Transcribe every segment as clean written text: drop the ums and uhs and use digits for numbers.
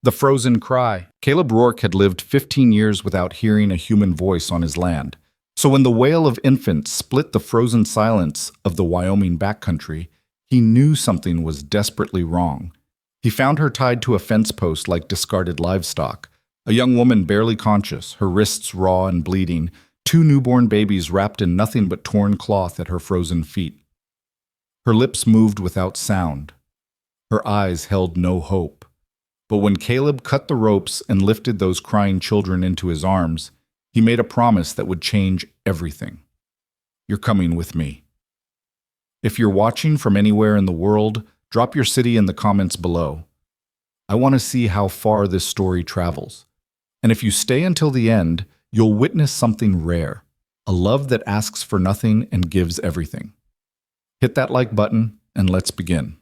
The frozen cry. Caleb Rourke had lived 15 years without hearing a human voice on his land. So when the wail of infants split the frozen silence of the Wyoming backcountry, he knew something was desperately wrong. He found her tied to a fence post like discarded livestock, a young woman barely conscious, her wrists raw and bleeding, two newborn babies wrapped in nothing but torn cloth at her frozen feet. Her lips moved without sound. Her eyes held no hope. But when Caleb cut the ropes and lifted those crying children into his arms, he made a promise that would change everything. You're coming with me. If you're watching from anywhere in the world, drop your city in the comments below. I want to see how far this story travels. And if you stay until the end, you'll witness something rare, a love that asks for nothing and gives everything. Hit that like button and let's begin.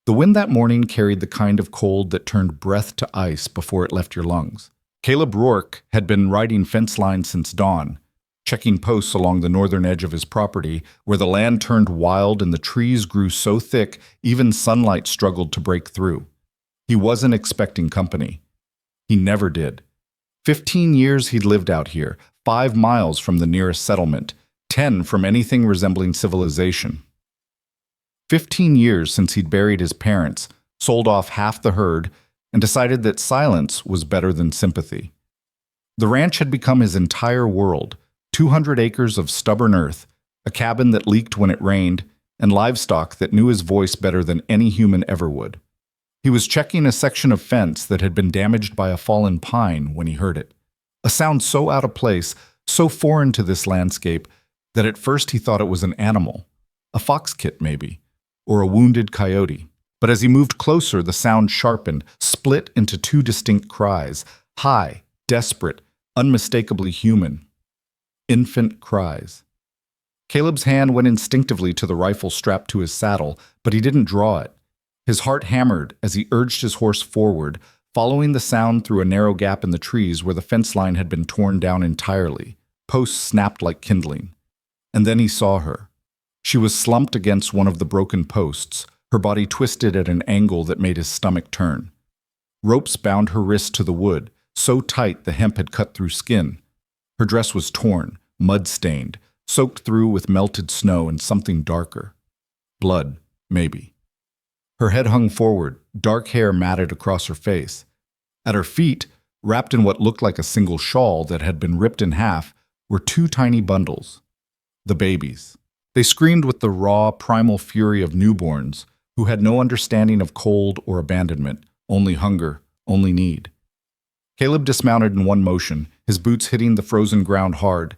The wind that morning carried the kind of cold that turned breath to ice before it left your lungs. Caleb Rourke had been riding fence lines since dawn, checking posts along the northern edge of his property, where the land turned wild and the trees grew so thick even sunlight struggled to break through. He wasn't expecting company. He never did. 15 years he'd lived out here, 5 miles from the nearest settlement, 10 from anything resembling civilization. 15 years since he'd buried his parents, sold off half the herd, and decided that silence was better than sympathy. The ranch had become his entire world, 200 acres of stubborn earth, a cabin that leaked when it rained, and livestock that knew his voice better than any human ever would. He was checking a section of fence that had been damaged by a fallen pine when he heard it. A sound so out of place, so foreign to this landscape, that at first he thought it was an animal, a fox kit maybe, or a wounded coyote. But as he moved closer, the sound sharpened, split into two distinct cries, high, desperate, unmistakably human. Infant cries. Caleb's hand went instinctively to the rifle strapped to his saddle, but he didn't draw it. His heart hammered as he urged his horse forward, following the sound through a narrow gap in the trees where the fence line had been torn down entirely. Posts snapped like kindling. And then he saw her. She was slumped against one of the broken posts, her body twisted at an angle that made his stomach turn. Ropes bound her wrists to the wood, so tight the hemp had cut through skin. Her dress was torn, mud-stained, soaked through with melted snow and something darker. Blood, maybe. Her head hung forward, dark hair matted across her face. At her feet, wrapped in what looked like a single shawl that had been ripped in half, were two tiny bundles. The babies. They screamed with the raw, primal fury of newborns, who had no understanding of cold or abandonment, only hunger, only need. Caleb dismounted in one motion, his boots hitting the frozen ground hard.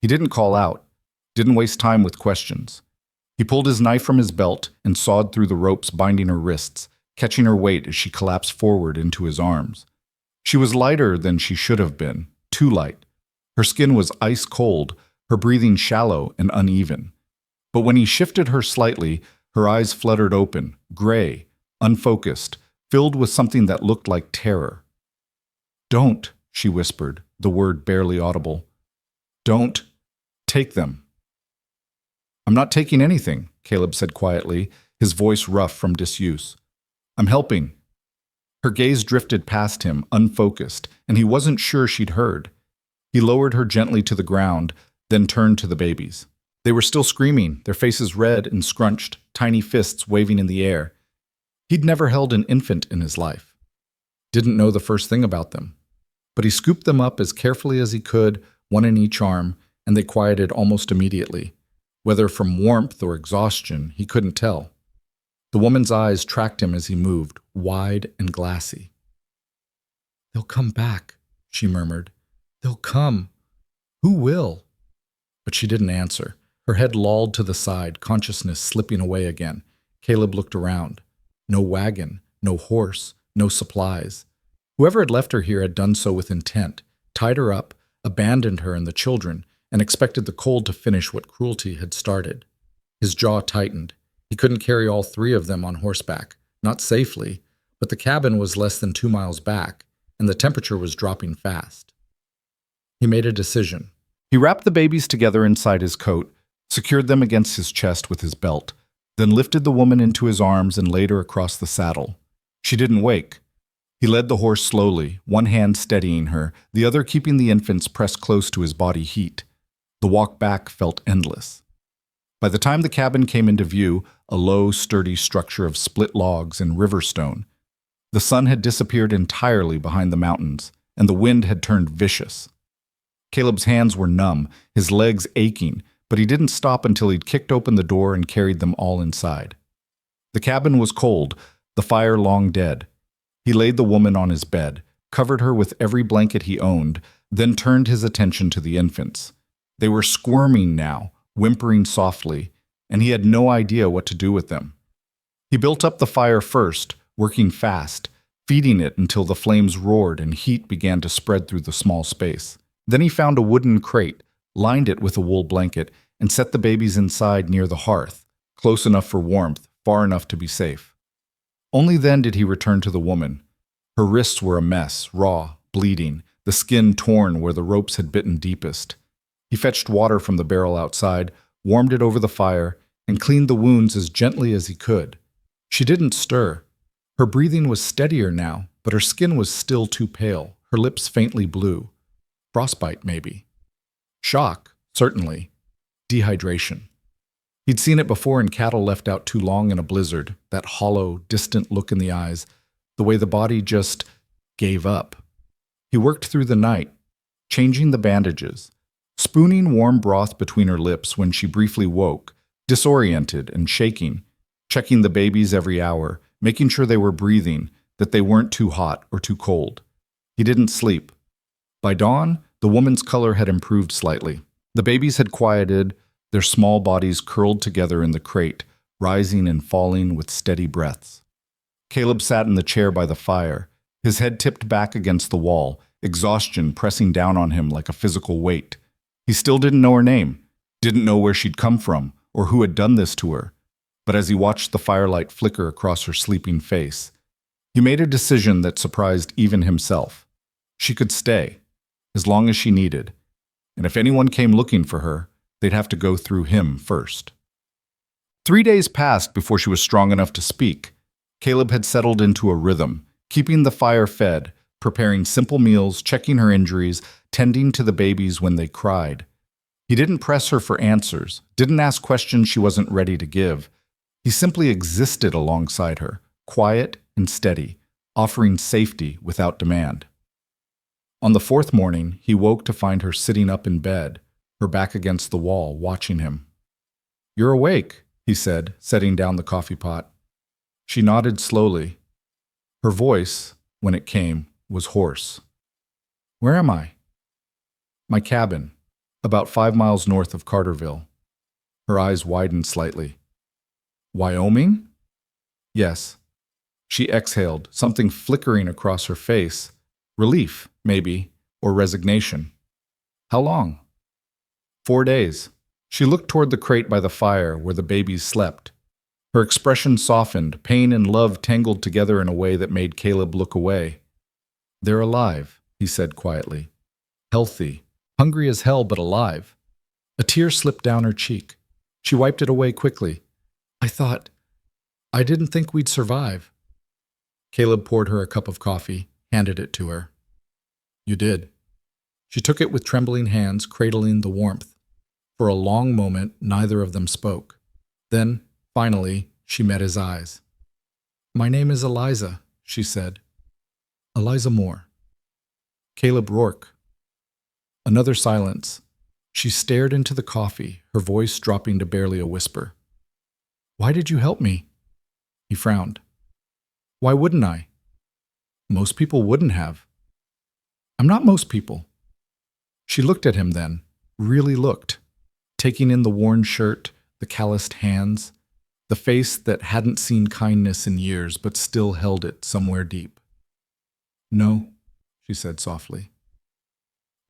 He didn't call out, didn't waste time with questions. He pulled his knife from his belt and sawed through the ropes binding her wrists, catching her weight as she collapsed forward into his arms. She was lighter than she should have been, too light. Her skin was ice cold, her breathing shallow and uneven. But when he shifted her slightly, her eyes fluttered open, gray, unfocused, filled with something that looked like terror. "Don't," she whispered, the word barely audible. "Don't take them." "I'm not taking anything," Caleb said quietly, his voice rough from disuse. "I'm helping." Her gaze drifted past him, unfocused, and he wasn't sure she'd heard. He lowered her gently to the ground, then turned to the babies. They were still screaming, their faces red and scrunched, tiny fists waving in the air. He'd never held an infant in his life. Didn't know the first thing about them. But he scooped them up as carefully as he could, one in each arm, and they quieted almost immediately. Whether from warmth or exhaustion, he couldn't tell. The woman's eyes tracked him as he moved, wide and glassy. "They'll come back," she murmured. "They'll come. Who will?" But she didn't answer. Her head lolled to the side, consciousness slipping away again. Caleb looked around. No wagon, no horse, no supplies. Whoever had left her here had done so with intent, tied her up, abandoned her and the children, and expected the cold to finish what cruelty had started. His jaw tightened. He couldn't carry all 3 of them on horseback, not safely, but the cabin was less than 2 miles back, and the temperature was dropping fast. He made a decision. He wrapped the babies together inside his coat, secured them against his chest with his belt, then lifted the woman into his arms and laid her across the saddle. She didn't wake. He led the horse slowly, one hand steadying her, the other keeping the infants pressed close to his body heat. The walk back felt endless. By the time the cabin came into view, a low, sturdy structure of split logs and river stone, the sun had disappeared entirely behind the mountains, and the wind had turned vicious. Caleb's hands were numb, his legs aching, but he didn't stop until he'd kicked open the door and carried them all inside. The cabin was cold, the fire long dead. He laid the woman on his bed, covered her with every blanket he owned, then turned his attention to the infants. They were squirming now, whimpering softly, and he had no idea what to do with them. He built up the fire first, working fast, feeding it until the flames roared and heat began to spread through the small space. Then he found a wooden crate, lined it with a wool blanket, and set the babies inside near the hearth, close enough for warmth, far enough to be safe. Only then did he return to the woman. Her wrists were a mess, raw, bleeding, the skin torn where the ropes had bitten deepest. He fetched water from the barrel outside, warmed it over the fire, and cleaned the wounds as gently as he could. She didn't stir. Her breathing was steadier now, but her skin was still too pale, her lips faintly blue. Frostbite, maybe. Shock, certainly. Dehydration. He'd seen it before in cattle left out too long in a blizzard, that hollow, distant look in the eyes, the way the body just gave up. He worked through the night, changing the bandages, spooning warm broth between her lips when she briefly woke, disoriented and shaking, checking the babies every hour, making sure they were breathing, that they weren't too hot or too cold. He didn't sleep. By dawn, the woman's color had improved slightly. The babies had quieted, their small bodies curled together in the crate, rising and falling with steady breaths. Caleb sat in the chair by the fire, his head tipped back against the wall, exhaustion pressing down on him like a physical weight. He still didn't know her name, didn't know where she'd come from, or who had done this to her. But as he watched the firelight flicker across her sleeping face, he made a decision that surprised even himself. She could stay, as long as she needed, and if anyone came looking for her, they'd have to go through him first. 3 days passed before she was strong enough to speak. Caleb had settled into a rhythm, keeping the fire fed, preparing simple meals, checking her injuries, tending to the babies when they cried. He didn't press her for answers, didn't ask questions she wasn't ready to give. He simply existed alongside her, quiet and steady, offering safety without demand. On the 4th morning, he woke to find her sitting up in bed, her back against the wall, watching him. "You're awake," he said, setting down the coffee pot. She nodded slowly. Her voice, when it came, was hoarse. "Where am I?" "My cabin, about 5 miles north of Carterville." Her eyes widened slightly. "Wyoming?" "Yes." She exhaled, something flickering across her face. Relief, maybe, or resignation. "How long?" 4 days. She looked toward the crate by the fire where the babies slept. Her expression softened, pain and love tangled together in a way that made Caleb look away. "They're alive," he said quietly. "Healthy, hungry as hell, but alive." A tear slipped down her cheek. She wiped it away quickly. I didn't think we'd survive." Caleb poured her a cup of coffee, handed it to her. "You did." She took it with trembling hands, cradling the warmth. For a long moment, neither of them spoke. Then, finally, she met his eyes. "My name is Eliza," she said. "Eliza Moore." "Caleb Rourke." Another silence. She stared into the coffee, her voice dropping to barely a whisper. "Why did you help me?" He frowned. "Why wouldn't I?" "Most people wouldn't have." "I'm not most people." She looked at him then, really looked, taking in the worn shirt, the calloused hands, the face that hadn't seen kindness in years but still held it somewhere deep. "No," she said softly.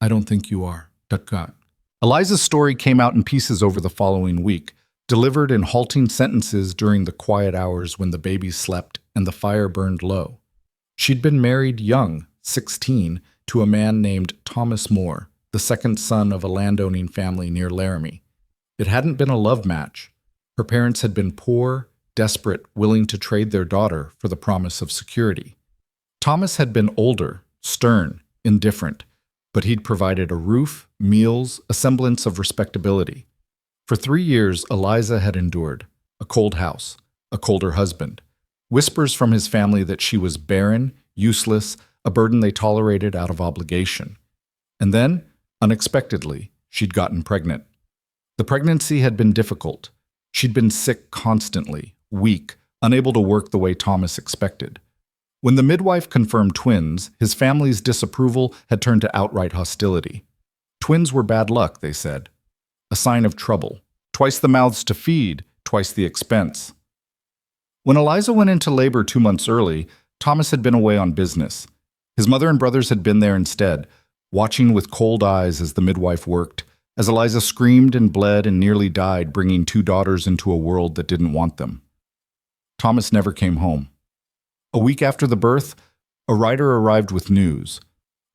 "I don't think you are." Dutkat. Eliza's story came out in pieces over the following week, delivered in halting sentences during the quiet hours when the babies slept and the fire burned low. She'd been married young, 16, to a man named Thomas Moore, the second son of a landowning family near Laramie. It hadn't been a love match. Her parents had been poor, desperate, willing to trade their daughter for the promise of security. Thomas had been older, stern, indifferent, but he'd provided a roof, meals, a semblance of respectability. For 3 years, Eliza had endured a cold house, a colder husband, whispers from his family that she was barren, useless, a burden they tolerated out of obligation. And then, unexpectedly, she'd gotten pregnant. The pregnancy had been difficult. She'd been sick constantly, weak, unable to work the way Thomas expected. When the midwife confirmed twins, his family's disapproval had turned to outright hostility. Twins were bad luck, they said. A sign of trouble. Twice the mouths to feed, twice the expense. When Eliza went into labor 2 months early, Thomas had been away on business. His mother and brothers had been there instead, watching with cold eyes as the midwife worked, as Eliza screamed and bled and nearly died, bringing 2 daughters into a world that didn't want them. Thomas never came home. A week after the birth, a writer arrived with news.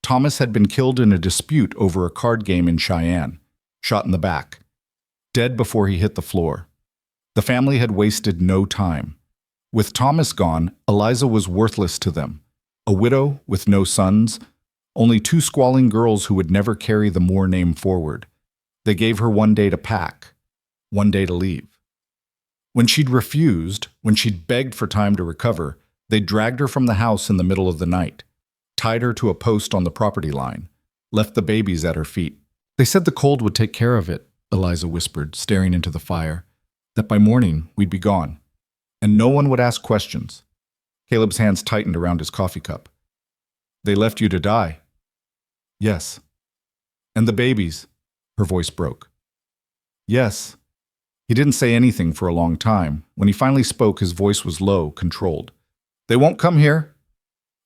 Thomas had been killed in a dispute over a card game in Cheyenne, shot in the back, dead before he hit the floor. The family had wasted no time. With Thomas gone, Eliza was worthless to them. A widow with no sons, only 2 squalling girls who would never carry the Moore name forward. They gave her 1 day to pack, 1 day to leave. When she'd refused, when she'd begged for time to recover, they dragged her from the house in the middle of the night, tied her to a post on the property line, left the babies at her feet. They said the cold would take care of it, Eliza whispered, staring into the fire, that by morning we'd be gone, and no one would ask questions. Caleb's hands tightened around his coffee cup. They left you to die. Yes. And the babies, her voice broke. Yes. He didn't say anything for a long time. When he finally spoke, his voice was low, controlled. They won't come here.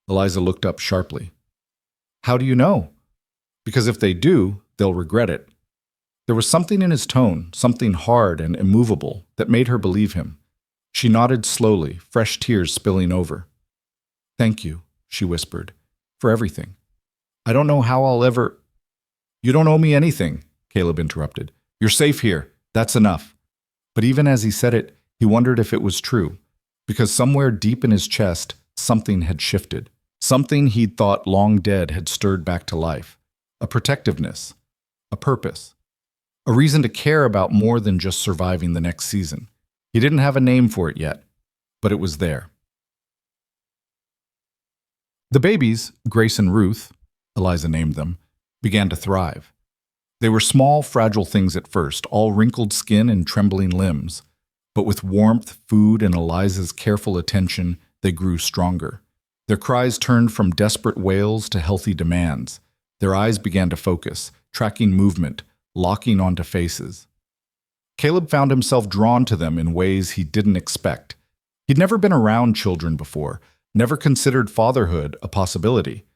Eliza looked up sharply. How do you know? Because if they do, they'll regret it. There was something in his tone, something hard and immovable, that made her believe him. She nodded slowly, fresh tears spilling over. Thank you, she whispered, for everything. I don't know how I'll ever... You don't owe me anything, Caleb interrupted. You're safe here. That's enough. But even as he said it, he wondered if it was true, because somewhere deep in his chest, something had shifted. Something he'd thought long dead had stirred back to life. A protectiveness, a purpose, a reason to care about more than just surviving the next season. He didn't have a name for it yet, but it was there. The babies, Grace and Ruth, Eliza named them, began to thrive. They were small, fragile things at first, all wrinkled skin and trembling limbs. But with warmth, food, and Eliza's careful attention, they grew stronger. Their cries turned from desperate wails to healthy demands. Their eyes began to focus, tracking movement, locking onto faces. Caleb found himself drawn to them in ways he didn't expect. He'd never been around children before, never considered fatherhood a possibility.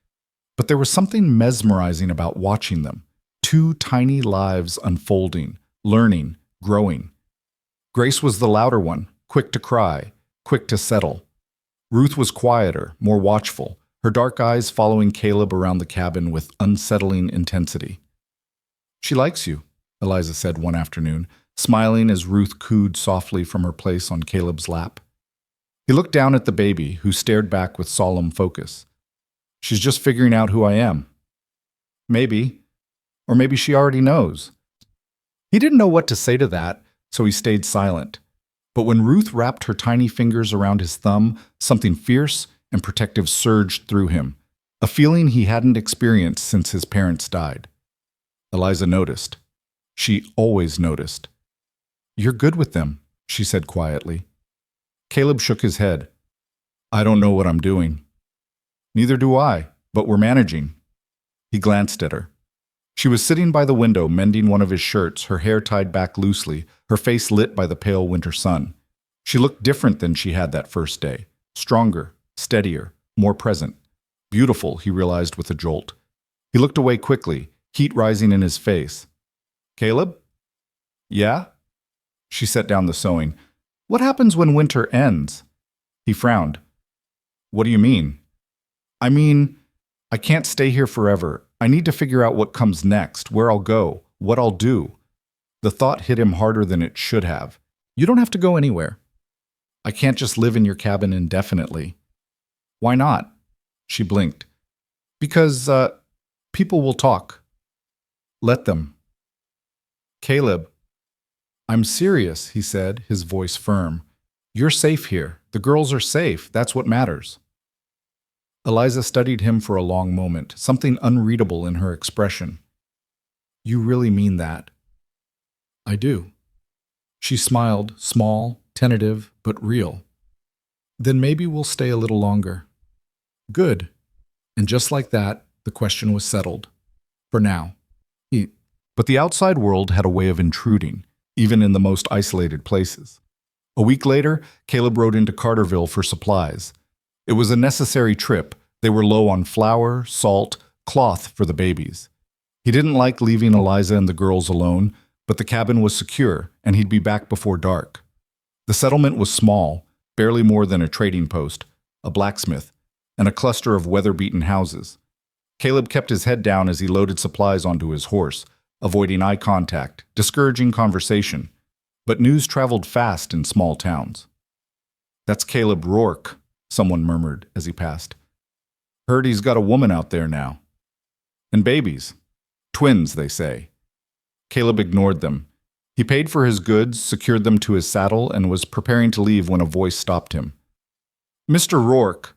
But there was something mesmerizing about watching them, 2 tiny lives unfolding, learning, growing. Grace was the louder one, quick to cry, quick to settle. Ruth was quieter, more watchful, her dark eyes following Caleb around the cabin with unsettling intensity. She likes you, Eliza said one afternoon, smiling as Ruth cooed softly from her place on Caleb's lap. He looked down at the baby, who stared back with solemn focus. She's just figuring out who I am. Maybe. Or maybe she already knows. He didn't know what to say to that, so he stayed silent. But when Ruth wrapped her tiny fingers around his thumb, something fierce and protective surged through him, a feeling he hadn't experienced since his parents died. Eliza noticed. She always noticed. You're good with them, she said quietly. Caleb shook his head. I don't know what I'm doing. Neither do I, but we're managing. He glanced at her. She was sitting by the window mending one of his shirts, her hair tied back loosely, her face lit by the pale winter sun. She looked different than she had that first day. Stronger, steadier, more present. Beautiful, he realized with a jolt. He looked away quickly, heat rising in his face. Caleb? Yeah? She set down the sewing. What happens when winter ends? He frowned. What do you mean? I mean, I can't stay here forever. I need to figure out what comes next, where I'll go, what I'll do. The thought hit him harder than it should have. You don't have to go anywhere. I can't just live in your cabin indefinitely. Why not? She blinked. Because, people will talk. Let them. Caleb. I'm serious, he said, his voice firm. You're safe here. The girls are safe. That's what matters. Eliza studied him for a long moment, something unreadable in her expression. You really mean that? I do. She smiled, small, tentative, but real. Then maybe we'll stay a little longer. Good. And just like that, the question was settled. For now. But the outside world had a way of intruding, even in the most isolated places. A week later, Caleb rode into Carterville for supplies. It was a necessary trip. They were low on flour, salt, cloth for the babies. He didn't like leaving Eliza and the girls alone, but the cabin was secure, and he'd be back before dark. The settlement was small, barely more than a trading post, a blacksmith, and a cluster of weather-beaten houses. Caleb kept his head down as he loaded supplies onto his horse, avoiding eye contact, discouraging conversation. But news traveled fast in small towns. That's Caleb Rourke, someone murmured as he passed. Heard he's got a woman out there now. And babies. Twins, they say. Caleb ignored them. He paid for his goods, secured them to his saddle, and was preparing to leave when a voice stopped him. Mr. Rourke.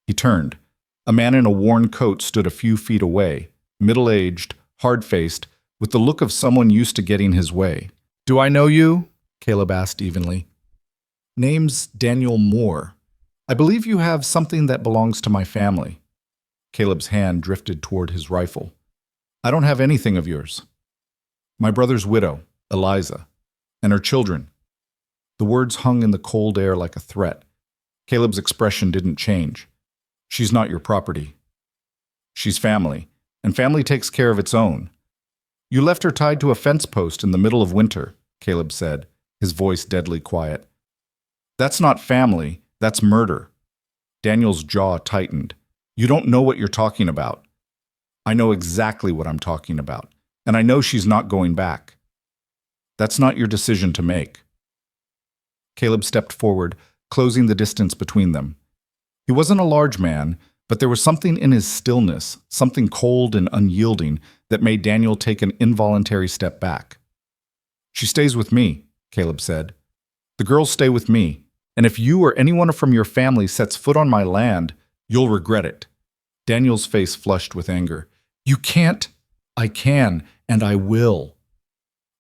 He turned. A man in a worn coat stood a few feet away, middle-aged, hard-faced, with the look of someone used to getting his way. Do I know you? Caleb asked evenly. Name's Daniel Moore. I believe you have something that belongs to my family. Caleb's hand drifted toward his rifle. I don't have anything of yours. My brother's widow, Eliza, and her children. The words hung in the cold air like a threat. Caleb's expression didn't change. She's not your property. She's family, and family takes care of its own. You left her tied to a fence post in the middle of winter, Caleb said, his voice deadly quiet. That's not family, that's murder. Daniel's jaw tightened. You don't know what you're talking about. I know exactly what I'm talking about, and I know she's not going back. That's not your decision to make. Caleb stepped forward, closing the distance between them. He wasn't a large man, but there was something in his stillness, something cold and unyielding, that made Daniel take an involuntary step back. She stays with me, Caleb said. The girls stay with me, and if you or anyone from your family sets foot on my land, you'll regret it. Daniel's face flushed with anger. You can't. I can, and I will.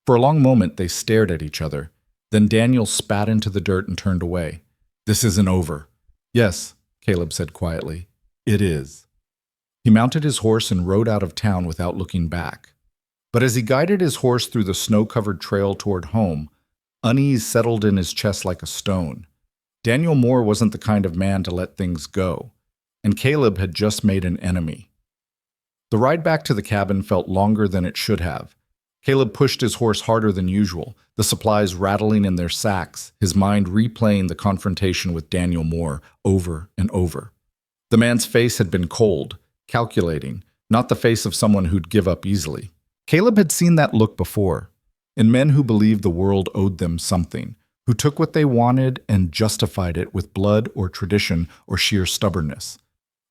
For a long moment, they stared at each other. Then Daniel spat into the dirt and turned away. This isn't over. Yes, Caleb said quietly. It is. He mounted his horse and rode out of town without looking back. But as he guided his horse through the snow-covered trail toward home, unease settled in his chest like a stone. Daniel Moore wasn't the kind of man to let things go, and Caleb had just made an enemy. The ride back to the cabin felt longer than it should have. Caleb pushed his horse harder than usual, the supplies rattling in their sacks, his mind replaying the confrontation with Daniel Moore over and over. The man's face had been cold, calculating, not the face of someone who'd give up easily. Caleb had seen that look before, in men who believed the world owed them something, who took what they wanted and justified it with blood or tradition or sheer stubbornness.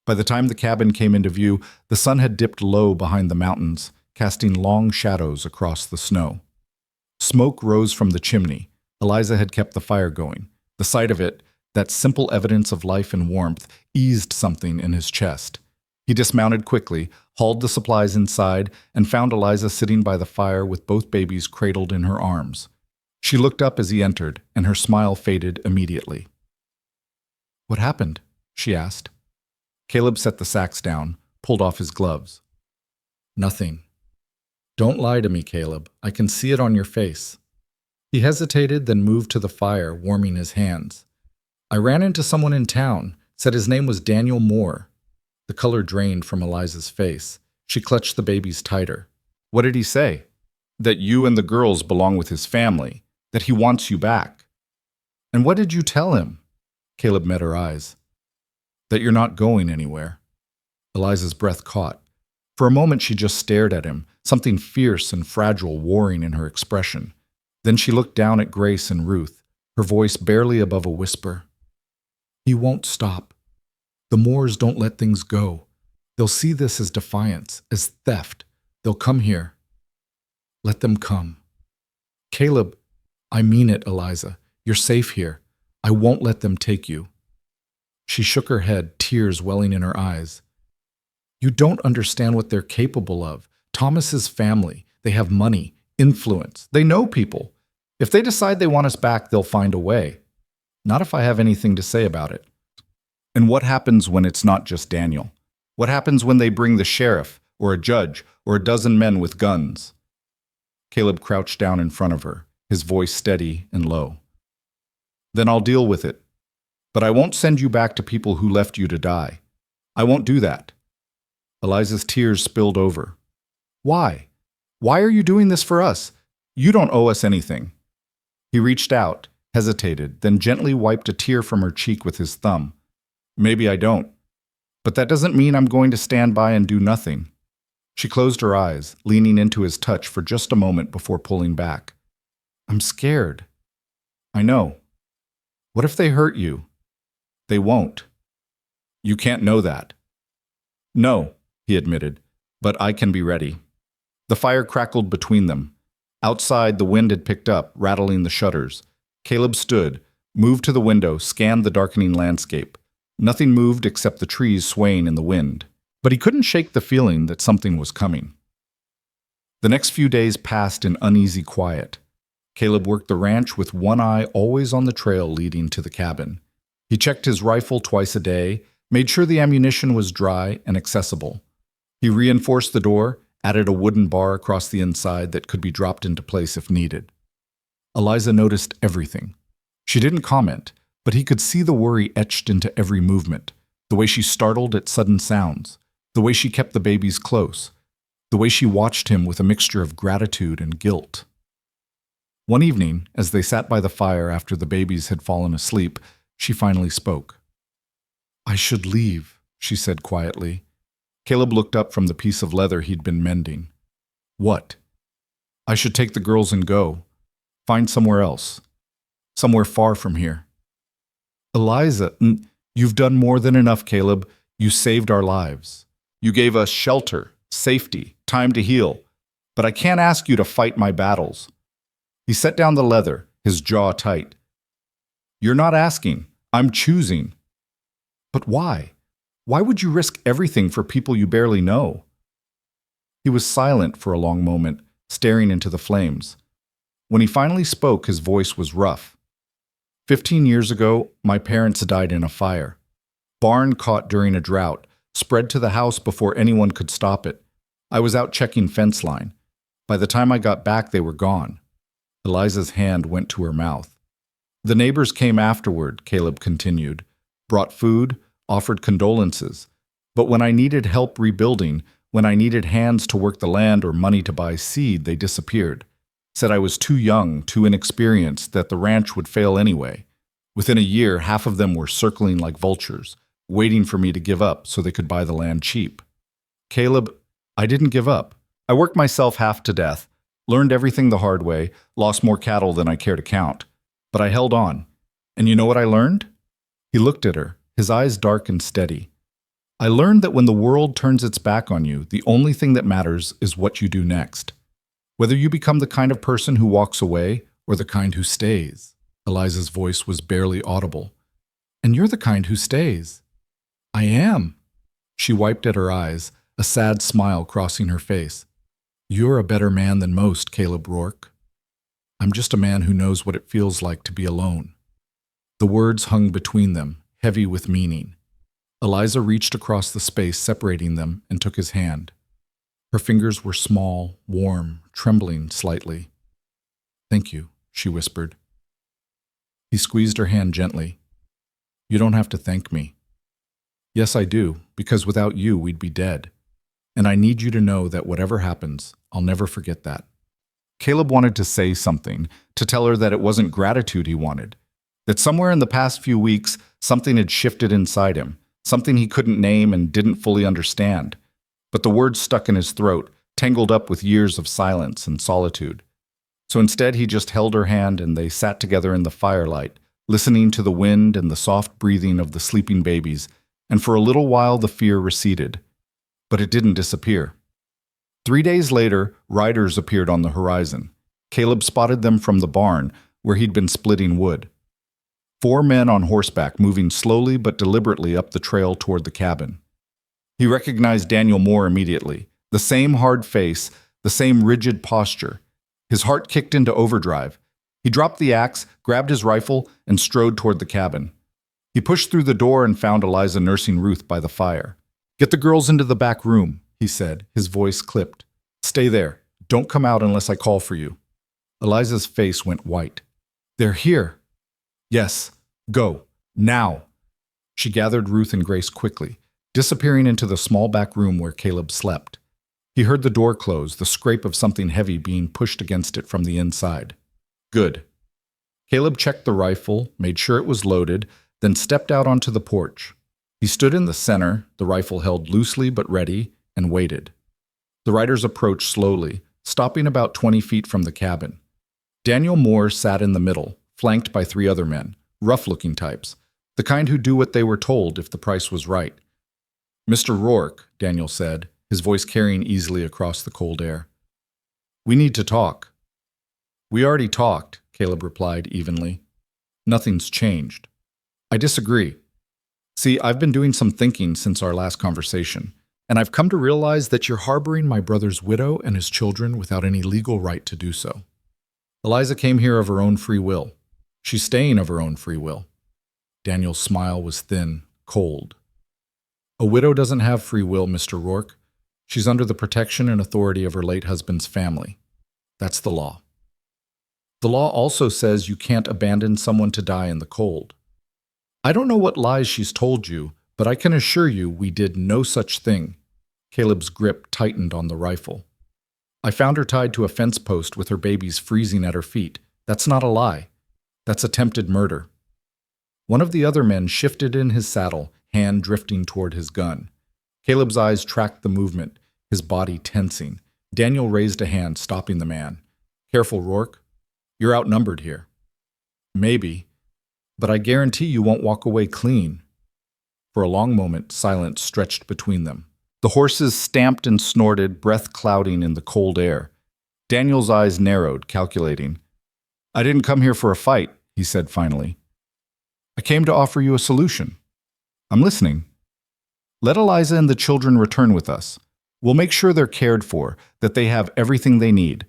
By the time the cabin came into view, the sun had dipped low behind the mountains, casting long shadows across the snow. Smoke rose from the chimney. Eliza had kept the fire going. The sight of it, that simple evidence of life and warmth, eased something in his chest. He dismounted quickly, hauled the supplies inside, and found Eliza sitting by the fire with both babies cradled in her arms. She looked up as he entered, and her smile faded immediately. What happened? She asked. Caleb set the sacks down, pulled off his gloves. Nothing. Don't lie to me, Caleb. I can see it on your face. He hesitated, then moved to the fire, warming his hands. I ran into someone in town, said his name was Daniel Moore. The color drained from Eliza's face. She clutched the babies tighter. What did he say? That you and the girls belong with his family, that he wants you back. And what did you tell him? Caleb met her eyes. That you're not going anywhere. Eliza's breath caught. For a moment she just stared at him, something fierce and fragile warring in her expression. Then she looked down at Grace and Ruth, her voice barely above a whisper. He won't stop. The Moors don't let things go. They'll see this as defiance, as theft. They'll come here. Let them come. Caleb, I mean it, Eliza. You're safe here. I won't let them take you. She shook her head, tears welling in her eyes. You don't understand what they're capable of. Thomas's family, they have money, influence. They know people. If they decide they want us back, they'll find a way. Not if I have anything to say about it. And what happens when it's not just Daniel? What happens when they bring the sheriff, or a judge, or a dozen men with guns? Caleb crouched down in front of her, his voice steady and low. Then I'll deal with it. But I won't send you back to people who left you to die. I won't do that. Eliza's tears spilled over. Why? Why are you doing this for us? You don't owe us anything. He reached out, hesitated, then gently wiped a tear from her cheek with his thumb. Maybe I don't. But that doesn't mean I'm going to stand by and do nothing. She closed her eyes, leaning into his touch for just a moment before pulling back. I'm scared. I know. What if they hurt you? They won't. You can't know that. No, he admitted, but I can be ready. The fire crackled between them. Outside, the wind had picked up, rattling the shutters. Caleb stood, moved to the window, scanned the darkening landscape. Nothing moved except the trees swaying in the wind. But he couldn't shake the feeling that something was coming. The next few days passed in uneasy quiet. Caleb worked the ranch with one eye always on the trail leading to the cabin. He checked his rifle twice a day, made sure the ammunition was dry and accessible. He reinforced the door, added a wooden bar across the inside that could be dropped into place if needed. Eliza noticed everything. She didn't comment, but he could see the worry etched into every movement, the way she startled at sudden sounds, the way she kept the babies close, the way she watched him with a mixture of gratitude and guilt. One evening, as they sat by the fire after the babies had fallen asleep, she finally spoke. I should leave, she said quietly. Caleb looked up from the piece of leather he'd been mending. What? I should take the girls and go. Find somewhere else. Somewhere far from here. Eliza, you've done more than enough, Caleb. You saved our lives. You gave us shelter, safety, time to heal. But I can't ask you to fight my battles. He set down the leather, his jaw tight. You're not asking. I'm choosing. But why? Why would you risk everything for people you barely know? He was silent for a long moment, staring into the flames. When he finally spoke, his voice was rough. 15 years ago, my parents died in a fire. Barn caught during a drought, spread to the house before anyone could stop it. I was out checking fence line. By the time I got back, they were gone. Eliza's hand went to her mouth. The neighbors came afterward, Caleb continued, brought food, offered condolences. But when I needed help rebuilding, when I needed hands to work the land or money to buy seed, they disappeared. Said I was too young, too inexperienced, that the ranch would fail anyway. Within a year, half of them were circling like vultures, waiting for me to give up so they could buy the land cheap. Caleb, I didn't give up. I worked myself half to death, learned everything the hard way, lost more cattle than I care to count. But I held on. And you know what I learned? He looked at her, his eyes dark and steady. I learned that when the world turns its back on you, the only thing that matters is what you do next. Whether you become the kind of person who walks away or the kind who stays. Eliza's voice was barely audible. And you're the kind who stays. I am. She wiped at her eyes, a sad smile crossing her face. You're a better man than most, Caleb Rourke. I'm just a man who knows what it feels like to be alone. The words hung between them, heavy with meaning. Eliza reached across the space separating them and took his hand. Her fingers were small, warm, trembling slightly. Thank you, she whispered. He squeezed her hand gently. You don't have to thank me. Yes, I do, because without you, we'd be dead. And I need you to know that whatever happens, I'll never forget that. Caleb wanted to say something, to tell her that it wasn't gratitude he wanted, that somewhere in the past few weeks, something had shifted inside him, something he couldn't name and didn't fully understand. But the words stuck in his throat, tangled up with years of silence and solitude. So instead, he just held her hand and they sat together in the firelight, listening to the wind and the soft breathing of the sleeping babies, and for a little while the fear receded. But it didn't disappear. 3 days later, riders appeared on the horizon. Caleb spotted them from the barn, where he'd been splitting wood. 4 men on horseback moving slowly but deliberately up the trail toward the cabin. He recognized Daniel Moore immediately. The same hard face, the same rigid posture. His heart kicked into overdrive. He dropped the axe, grabbed his rifle, and strode toward the cabin. He pushed through the door and found Eliza nursing Ruth by the fire. "Get the girls into the back room," he said, his voice clipped. "Stay there. Don't come out unless I call for you." Eliza's face went white. "They're here." "Yes. Go. Now." She gathered Ruth and Grace quickly, disappearing into the small back room where Caleb slept. He heard the door close, the scrape of something heavy being pushed against it from the inside. Good. Caleb checked the rifle, made sure it was loaded, then stepped out onto the porch. He stood in the center, the rifle held loosely but ready, and waited. The riders approached slowly, stopping about 20 feet from the cabin. Daniel Moore sat in the middle, flanked by 3 other men, rough-looking types, the kind who do what they were told if the price was right. "Mr. Rourke," Daniel said, his voice carrying easily across the cold air. "We need to talk." "We already talked," Caleb replied evenly. "Nothing's changed." "I disagree. See, I've been doing some thinking since our last conversation, and I've come to realize that you're harboring my brother's widow and his children without any legal right to do so. Eliza came here of her own free will. She's staying of her own free will." Daniel's smile was thin, cold. "A widow doesn't have free will, Mr. Rourke. She's under the protection and authority of her late husband's family. That's the law. The law also says you can't abandon someone to die in the cold. I don't know what lies she's told you, but I can assure you we did no such thing." Caleb's grip tightened on the rifle. "I found her tied to a fence post with her babies freezing at her feet. That's not a lie. That's attempted murder." One of the other men shifted in his saddle, hand drifting toward his gun. Caleb's eyes tracked the movement, his body tensing. Daniel raised a hand, stopping the man. "Careful, Rourke. You're outnumbered here." "Maybe, but I guarantee you won't walk away clean." For a long moment, silence stretched between them. The horses stamped and snorted, breath clouding in the cold air. Daniel's eyes narrowed, calculating. "I didn't come here for a fight," he said finally. "I came to offer you a solution." "I'm listening." "Let Eliza and the children return with us. We'll make sure they're cared for, that they have everything they need.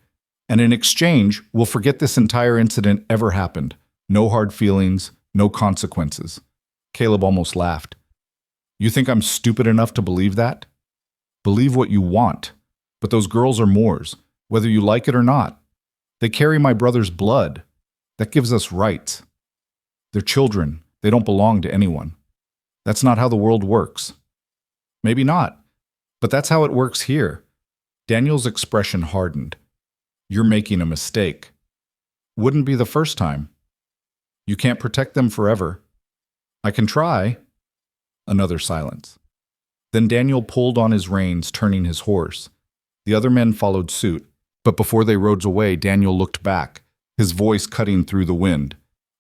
And in exchange, we'll forget this entire incident ever happened. No hard feelings, no consequences." Caleb almost laughed. "You think I'm stupid enough to believe that?" "Believe what you want. But those girls are Moors, whether you like it or not. They carry my brother's blood. That gives us rights. They're children. They don't belong to anyone. That's not how the world works." "Maybe not, but that's how it works here." Daniel's expression hardened. "You're making a mistake. Wouldn't be the first time. You can't protect them forever." "I can try." Another silence. Then Daniel pulled on his reins, turning his horse. The other men followed suit, but before they rode away, Daniel looked back, his voice cutting through the wind.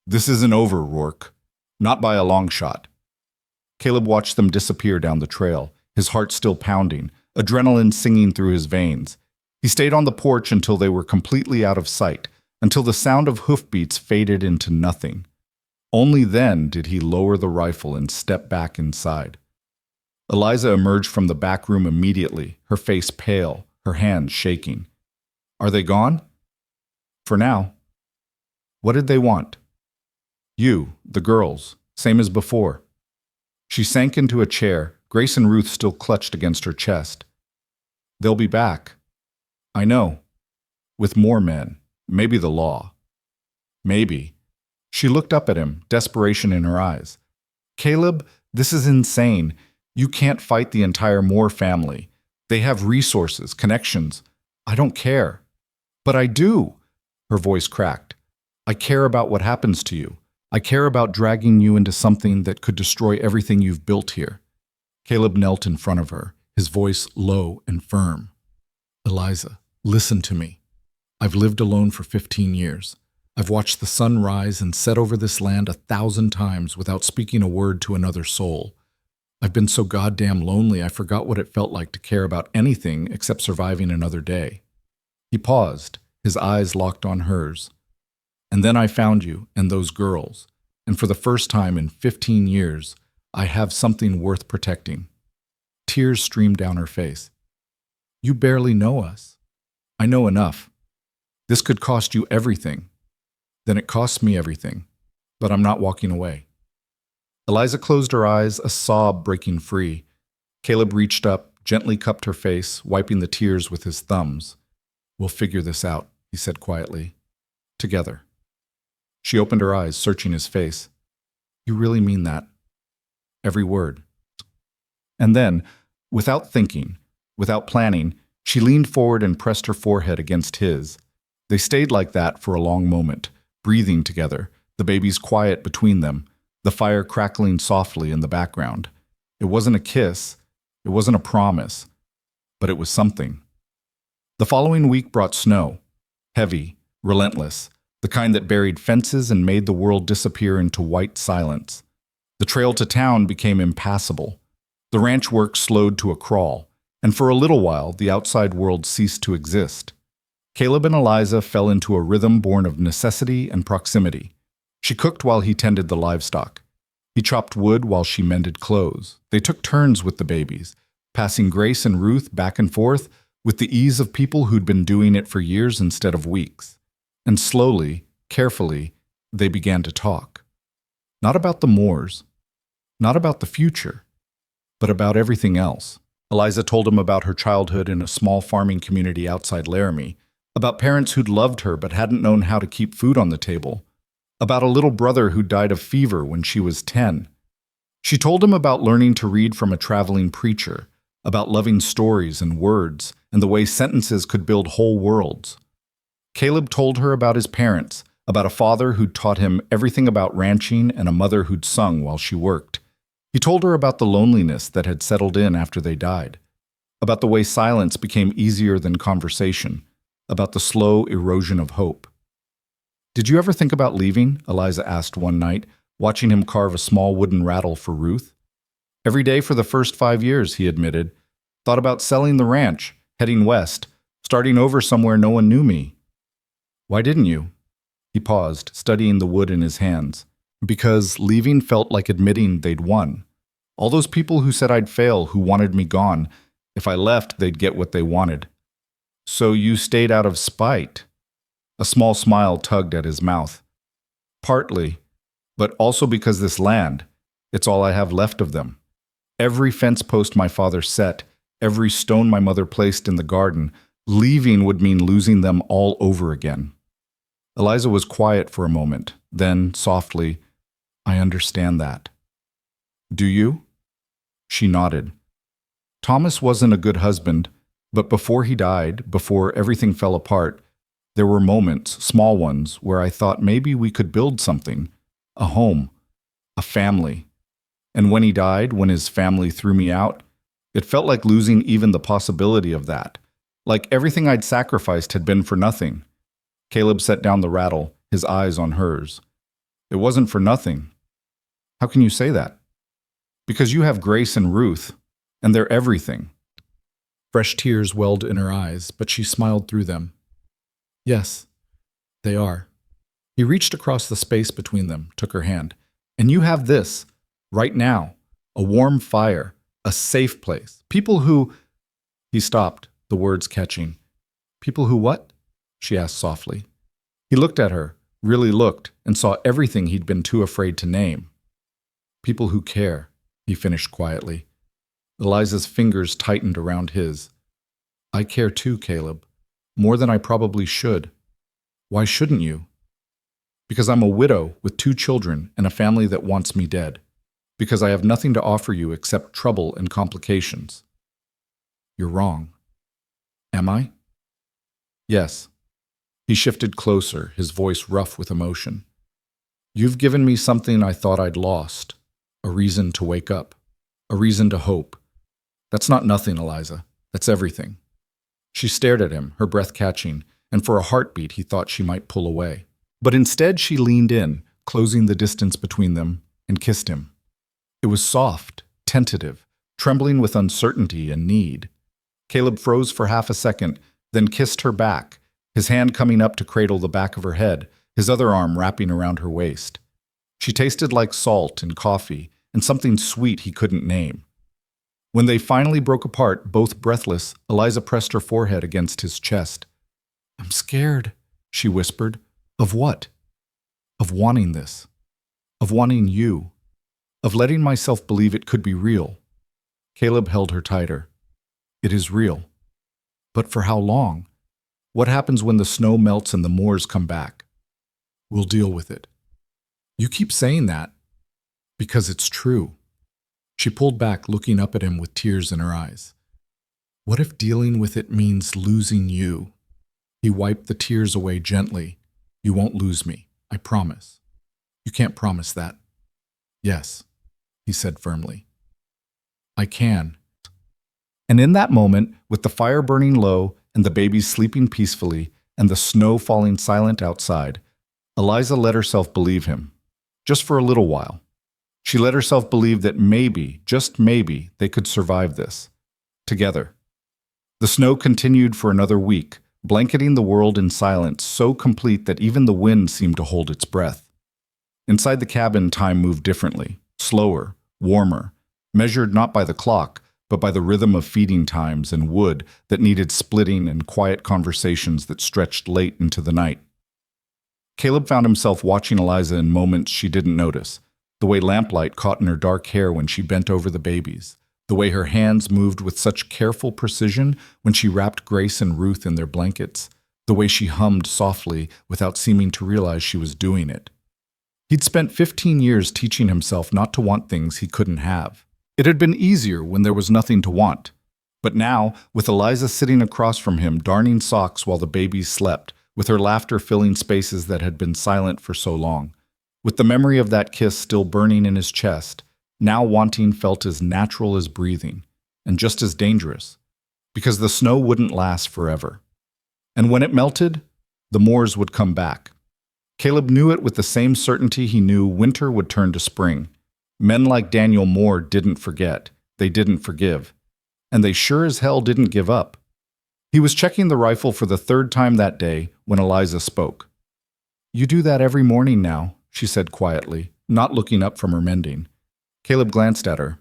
"This isn't over, Rourke. Not by a long shot." Caleb watched them disappear down the trail, his heart still pounding, adrenaline singing through his veins. He stayed on the porch until they were completely out of sight, until the sound of hoofbeats faded into nothing. Only then did he lower the rifle and step back inside. Eliza emerged from the back room immediately, her face pale, her hands shaking. "Are they gone?" "For now." "What did they want?" "You, the girls, same as before." She sank into a chair, Grace and Ruth still clutched against her chest. "They'll be back." "I know. With more men. Maybe the law." "Maybe." She looked up at him, desperation in her eyes. "Caleb, this is insane. You can't fight the entire Moore family. They have resources, connections. I don't care." "But I do." Her voice cracked. "I care about what happens to you. I care about dragging you into something that could destroy everything you've built here." Caleb knelt in front of her, his voice low and firm. "Eliza, listen to me. I've lived alone for 15 years. I've watched the sun rise and set over this land 1,000 times without speaking a word to another soul. I've been so goddamn lonely I forgot what it felt like to care about anything except surviving another day. He paused, his eyes locked on hers. And then I found you and those girls, and for the first time in 15 years, I have something worth protecting. Tears streamed down her face. You barely know us. I know enough. This could cost you everything. Then it costs me everything, but I'm not walking away. Eliza closed her eyes, a sob breaking free. Caleb reached up, gently cupped her face, wiping the tears with his thumbs. We'll figure this out, he said quietly. Together. She opened her eyes, searching his face. You really mean that? Every word. And then, without thinking, without planning, she leaned forward and pressed her forehead against his. They stayed like that for a long moment, breathing together, the babies quiet between them, the fire crackling softly in the background. It wasn't a kiss, it wasn't a promise, but it was something. The following week brought snow, heavy, relentless, the kind that buried fences and made the world disappear into white silence. The trail to town became impassable. The ranch work slowed to a crawl, and for a little while the outside world ceased to exist. Caleb and Eliza fell into a rhythm born of necessity and proximity. She cooked while he tended the livestock. He chopped wood while she mended clothes. They took turns with the babies, passing Grace and Ruth back and forth with the ease of people who'd been doing it for years instead of weeks. And slowly, carefully, they began to talk. Not about the Moors, not about the future, but about everything else. Eliza told him about her childhood in a small farming community outside Laramie, about parents who'd loved her but hadn't known how to keep food on the table, about a little brother who died of fever when she was 10. She told him about learning to read from a traveling preacher, about loving stories and words, and the way sentences could build whole worlds. Caleb told her about his parents, about a father who'd taught him everything about ranching and a mother who'd sung while she worked. He told her about the loneliness that had settled in after they died, about the way silence became easier than conversation, about the slow erosion of hope. Did you ever think about leaving? Eliza asked one night, watching him carve a small wooden rattle for Ruth. Every day for the first 5 years, he admitted. Thought about selling the ranch, heading west, starting over somewhere no one knew me. Why didn't you? He paused, studying the wood in his hands. Because leaving felt like admitting they'd won. All those people who said I'd fail, who wanted me gone, if I left, they'd get what they wanted. So you stayed out of spite? A small smile tugged at his mouth. Partly, but also because this land, it's all I have left of them. Every fence post my father set, every stone my mother placed in the garden, leaving would mean losing them all over again. Eliza was quiet for a moment, then, softly, I understand that. Do you? She nodded. Thomas wasn't a good husband, but before he died, before everything fell apart, there were moments, small ones, where I thought maybe we could build something, a home, a family. And when he died, when his family threw me out, it felt like losing even the possibility of that, like everything I'd sacrificed had been for nothing. Caleb set down the rattle, his eyes on hers. It wasn't for nothing. How can you say that? Because you have Grace and Ruth, and they're everything. Fresh tears welled in her eyes, but she smiled through them. Yes, they are. He reached across the space between them, took her hand. And you have this, right now, a warm fire, a safe place. People who... He stopped, the words catching. People who what? She asked softly. He looked at her, really looked, and saw everything he'd been too afraid to name. People who care, he finished quietly. Eliza's fingers tightened around his. I care too, Caleb. More than I probably should. Why shouldn't you? Because I'm a widow with 2 children and a family that wants me dead. Because I have nothing to offer you except trouble and complications. You're wrong. Am I? Yes. He shifted closer, his voice rough with emotion. You've given me something I thought I'd lost. A reason to wake up. A reason to hope. That's not nothing, Eliza. That's everything. She stared at him, her breath catching, and for a heartbeat he thought she might pull away. But instead she leaned in, closing the distance between them, and kissed him. It was soft, tentative, trembling with uncertainty and need. Caleb froze for half a second, then kissed her back, his hand coming up to cradle the back of her head, his other arm wrapping around her waist. She tasted like salt and coffee and something sweet he couldn't name. When they finally broke apart, both breathless, Eliza pressed her forehead against his chest. "I'm scared," she whispered. "Of what?" "Of wanting this. Of wanting you. Of letting myself believe it could be real." Caleb held her tighter. "It is real. But for how long? What happens when the snow melts and the moors come back?" "We'll deal with it." "You keep saying that." "Because it's true." She pulled back, looking up at him with tears in her eyes. "What if dealing with it means losing you?" He wiped the tears away gently. "You won't lose me, I promise." "You can't promise that." "Yes," he said firmly. "I can." And in that moment, with the fire burning low and the babies sleeping peacefully and the snow falling silent outside, Eliza let herself believe him, just for a little while. She let herself believe that maybe, just maybe, they could survive this. Together. The snow continued for another week, blanketing the world in silence so complete that even the wind seemed to hold its breath. Inside the cabin, time moved differently, slower, warmer, measured not by the clock, but by the rhythm of feeding times and wood that needed splitting and quiet conversations that stretched late into the night. Caleb found himself watching Eliza in moments she didn't notice. The way lamplight caught in her dark hair when she bent over the babies, the way her hands moved with such careful precision when she wrapped Grace and Ruth in their blankets, the way she hummed softly without seeming to realize she was doing it. He'd spent 15 years teaching himself not to want things he couldn't have. It had been easier when there was nothing to want. But now, with Eliza sitting across from him, darning socks while the babies slept, with her laughter filling spaces that had been silent for so long, with the memory of that kiss still burning in his chest, now wanting felt as natural as breathing, and just as dangerous, because the snow wouldn't last forever. And when it melted, the moors would come back. Caleb knew it with the same certainty he knew winter would turn to spring. Men like Daniel Moore didn't forget, they didn't forgive, and they sure as hell didn't give up. He was checking the rifle for the third time that day when Eliza spoke. "You do that every morning now," she said quietly, not looking up from her mending. Caleb glanced at her.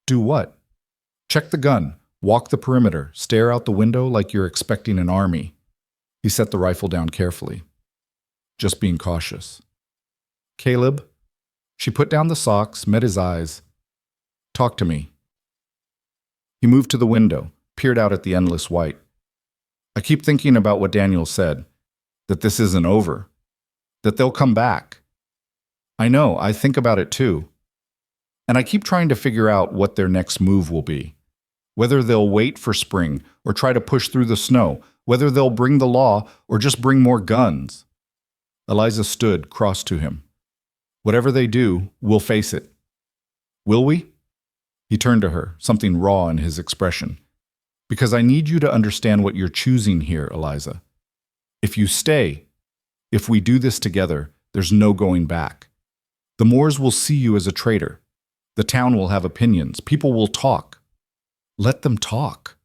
"Do what?" "Check the gun, walk the perimeter, stare out the window like you're expecting an army." He set the rifle down carefully. "Just being cautious." "Caleb?" She put down the socks, met his eyes. "Talk to me." He moved to the window, peered out at the endless white. "I keep thinking about what Daniel said, that this isn't over, that they'll come back. I know, I think about it too. And I keep trying to figure out what their next move will be. Whether they'll wait for spring or try to push through the snow, whether they'll bring the law or just bring more guns." Eliza stood, cross to him. "Whatever they do, we'll face it." "Will we?" He turned to her, something raw in his expression. "Because I need you to understand what you're choosing here, Eliza. If you stay, if we do this together, there's no going back. The Moors will see you as a traitor. The town will have opinions. People will talk. Let them talk.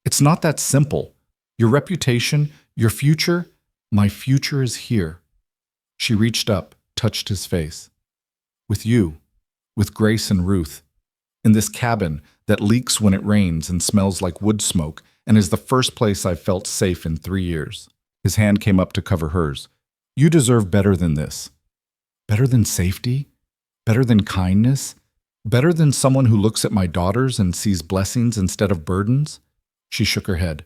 It's not that simple. Your reputation, your future, my future is here." She reached up, touched his face. "With you, with Grace and Ruth, in this cabin that leaks when it rains and smells like wood smoke and is the first place I've felt safe in 3 years. His hand came up to cover hers. "You deserve better than this. Better than safety? Better than kindness? Better than someone who looks at my daughters and sees blessings instead of burdens?" She shook her head.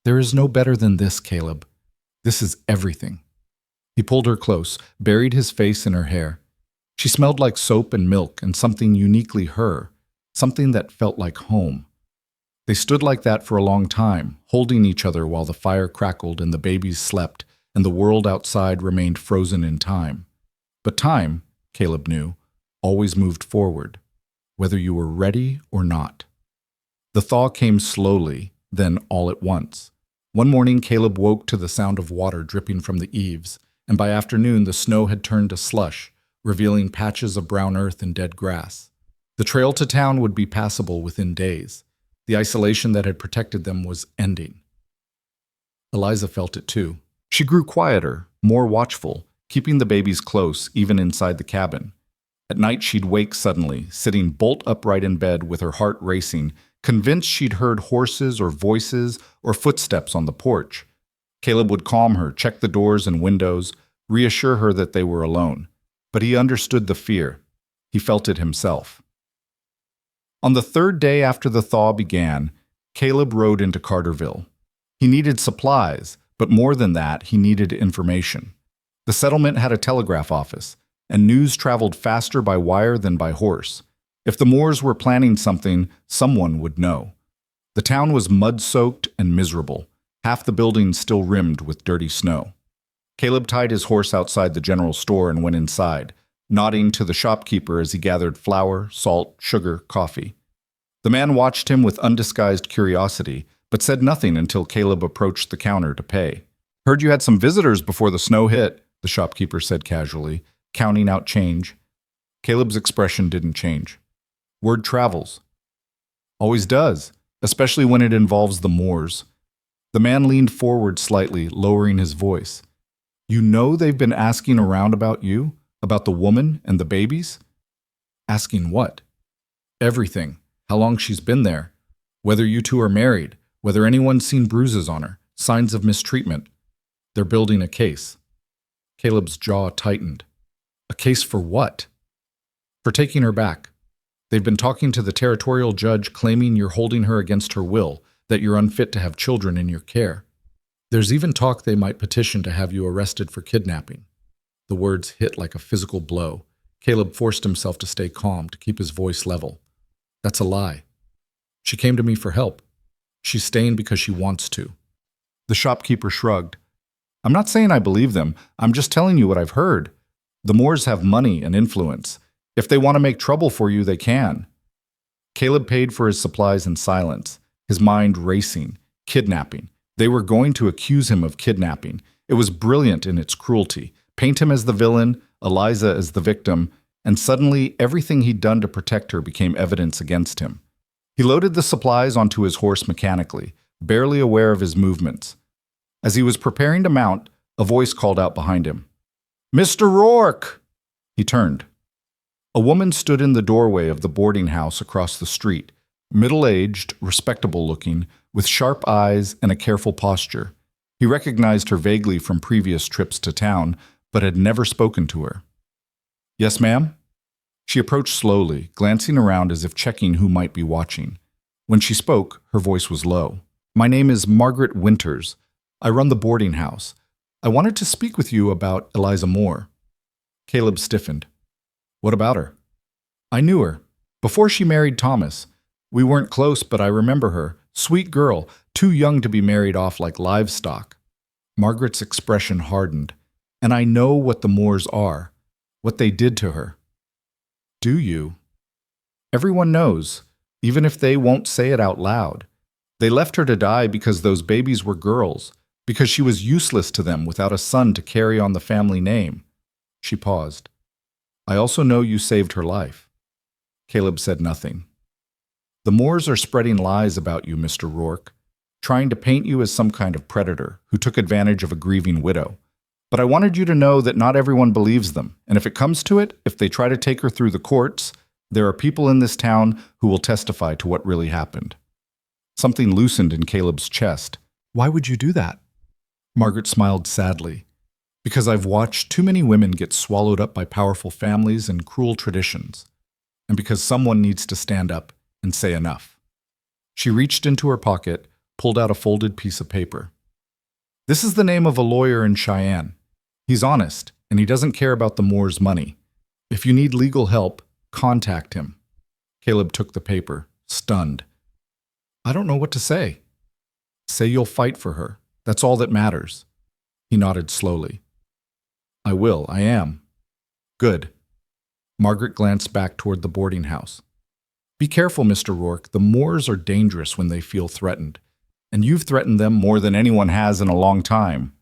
"There is no better than this, Caleb. This is everything." He pulled her close, buried his face in her hair. She smelled like soap and milk and something uniquely her, something that felt like home. They stood like that for a long time, holding each other while the fire crackled and the babies slept and the world outside remained frozen in time. But time, Caleb knew, always moved forward, whether you were ready or not. The thaw came slowly, then all at once. One morning Caleb woke to the sound of water dripping from the eaves, and by afternoon the snow had turned to slush, revealing patches of brown earth and dead grass. The trail to town would be passable within days. The isolation that had protected them was ending. Eliza felt it too. She grew quieter, more watchful, keeping the babies close even inside the cabin. At night she'd wake suddenly, sitting bolt upright in bed with her heart racing, convinced she'd heard horses or voices or footsteps on the porch. Caleb would calm her, check the doors and windows, reassure her that they were alone. But he understood the fear. He felt it himself. On the third day after the thaw began, Caleb rode into Carterville. He needed supplies, but more than that, he needed information. The settlement had a telegraph office, and news traveled faster by wire than by horse. If the Moors were planning something, someone would know. The town was mud-soaked and miserable, half the buildings still rimmed with dirty snow. Caleb tied his horse outside the general store and went inside, nodding to the shopkeeper as he gathered flour, salt, sugar, coffee. The man watched him with undisguised curiosity, but said nothing until Caleb approached the counter to pay. "Heard you had some visitors before the snow hit," the shopkeeper said casually, counting out change. Caleb's expression didn't change. "Word travels." "Always does, especially when it involves the Moors." The man leaned forward slightly, lowering his voice. "You know they've been asking around about you? About the woman and the babies?" "Asking what?" "Everything. How long she's been there. Whether you two are married. Whether anyone's seen bruises on her. Signs of mistreatment. They're building a case." Caleb's jaw tightened. "A case for what?" "For taking her back. They've been talking to the territorial judge claiming you're holding her against her will, that you're unfit to have children in your care. There's even talk they might petition to have you arrested for kidnapping." The words hit like a physical blow. Caleb forced himself to stay calm, to keep his voice level. "That's a lie. She came to me for help. She's staying because she wants to." The shopkeeper shrugged. "I'm not saying I believe them. I'm just telling you what I've heard. The Moors have money and influence. If they want to make trouble for you, they can." Caleb paid for his supplies in silence, his mind racing. Kidnapping. They were going to accuse him of kidnapping. It was brilliant in its cruelty. Paint him as the villain, Eliza as the victim, and suddenly everything he'd done to protect her became evidence against him. He loaded the supplies onto his horse mechanically, barely aware of his movements. As he was preparing to mount, a voice called out behind him. "Mr. Rourke!" He turned. A woman stood in the doorway of the boarding house across the street, middle-aged, respectable-looking, with sharp eyes and a careful posture. He recognized her vaguely from previous trips to town, but had never spoken to her. "Yes, ma'am?" She approached slowly, glancing around as if checking who might be watching. When she spoke, her voice was low. "My name is Margaret Winters. I run the boarding house. I wanted to speak with you about Eliza Moore." Caleb stiffened. "What about her?" "I knew her. Before she married Thomas. We weren't close, but I remember her. Sweet girl, too young to be married off like livestock." Margaret's expression hardened. "And I know what the Moors are, what they did to her." "Do you?" "Everyone knows, even if they won't say it out loud. They left her to die because those babies were girls, because she was useless to them without a son to carry on the family name." She paused. "I also know you saved her life." Caleb said nothing. "The Moors are spreading lies about you, Mr. Rourke, trying to paint you as some kind of predator who took advantage of a grieving widow. But I wanted you to know that not everyone believes them, and if it comes to it, if they try to take her through the courts, there are people in this town who will testify to what really happened." Something loosened in Caleb's chest. "Why would you do that?" Margaret smiled sadly. "Because I've watched too many women get swallowed up by powerful families and cruel traditions, and because someone needs to stand up and say enough." She reached into her pocket, pulled out a folded piece of paper. "This is the name of a lawyer in Cheyenne. He's honest, and he doesn't care about the Moors' money. If you need legal help, contact him." Caleb took the paper, stunned. "I don't know what to say." "Say you'll fight for her. That's all that matters." He nodded slowly. "I will, I am." "Good." Margaret glanced back toward the boarding house. "Be careful, Mr. Rourke. The Moors are dangerous when they feel threatened, and you've threatened them more than anyone has in a long time."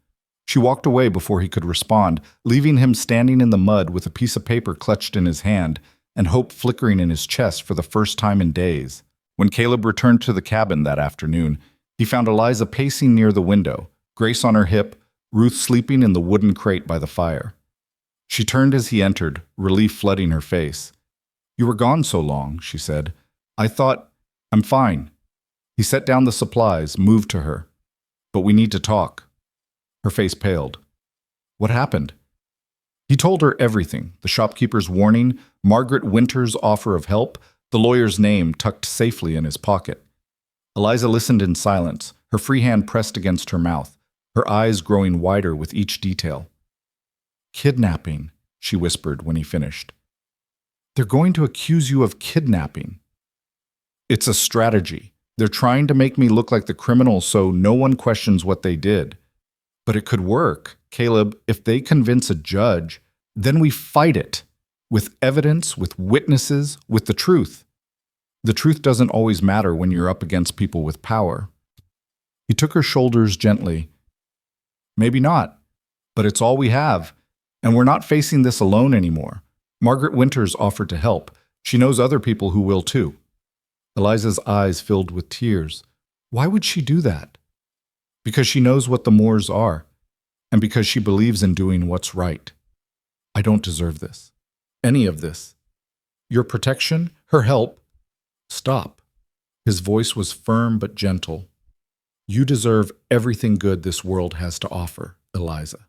She walked away before he could respond, leaving him standing in the mud with a piece of paper clutched in his hand and hope flickering in his chest for the first time in days. When Caleb returned to the cabin that afternoon, he found Eliza pacing near the window, Grace on her hip, Ruth sleeping in the wooden crate by the fire. She turned as he entered, relief flooding her face. "You were gone so long," she said. "I thought, I'm fine." He set down the supplies, moved to her. "But we need to talk." Her face paled. "What happened?" He told her everything, the shopkeeper's warning, Margaret Winter's offer of help, the lawyer's name tucked safely in his pocket. Eliza listened in silence, her free hand pressed against her mouth, her eyes growing wider with each detail. "Kidnapping," she whispered when he finished. "They're going to accuse you of kidnapping." "It's a strategy. They're trying to make me look like the criminal so no one questions what they did. But it could work, Caleb, if they convince a judge. Then we fight it. With evidence, with witnesses, with the truth. The truth doesn't always matter when you're up against people with power." He took her shoulders gently. "Maybe not, but it's all we have. And we're not facing this alone anymore. Margaret Winters offered to help. She knows other people who will too." Eliza's eyes filled with tears. Why would she do that? Because she knows what the Moors are, and because she believes in doing what's right. "I don't deserve this. Any of this. Your protection, her help." "Stop." His voice was firm but gentle. "You deserve everything good this world has to offer, Eliza.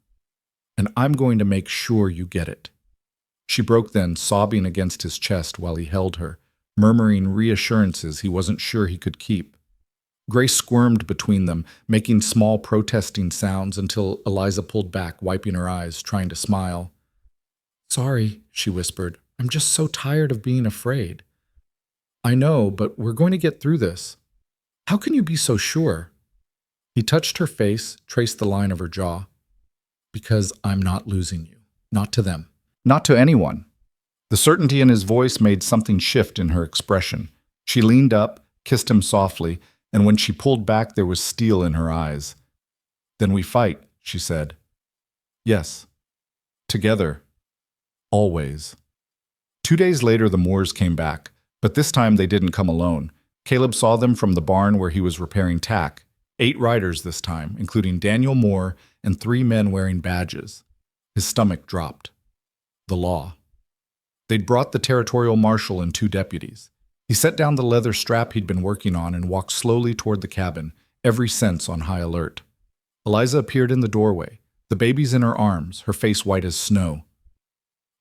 And I'm going to make sure you get it." She broke then, sobbing against his chest while he held her, murmuring reassurances he wasn't sure he could keep. Grace squirmed between them, making small protesting sounds until Eliza pulled back, wiping her eyes, trying to smile. "Sorry," she whispered. "I'm just so tired of being afraid." "I know, but we're going to get through this." "How can you be so sure?" He touched her face, traced the line of her jaw. "Because I'm not losing you. Not to them. Not to anyone." The certainty in his voice made something shift in her expression. She leaned up, kissed him softly, and when she pulled back there was steel in her eyes. "Then we fight," she said. "Yes. Together. Always." 2 days later the Moors came back, but this time they didn't come alone. Caleb saw them from the barn where he was repairing tack. 8 riders this time, including Daniel Moore and 3 men wearing badges. His stomach dropped. The law. They'd brought the territorial marshal and 2 deputies. He set down the leather strap he'd been working on and walked slowly toward the cabin, every sense on high alert. Eliza appeared in the doorway, the babies in her arms, her face white as snow.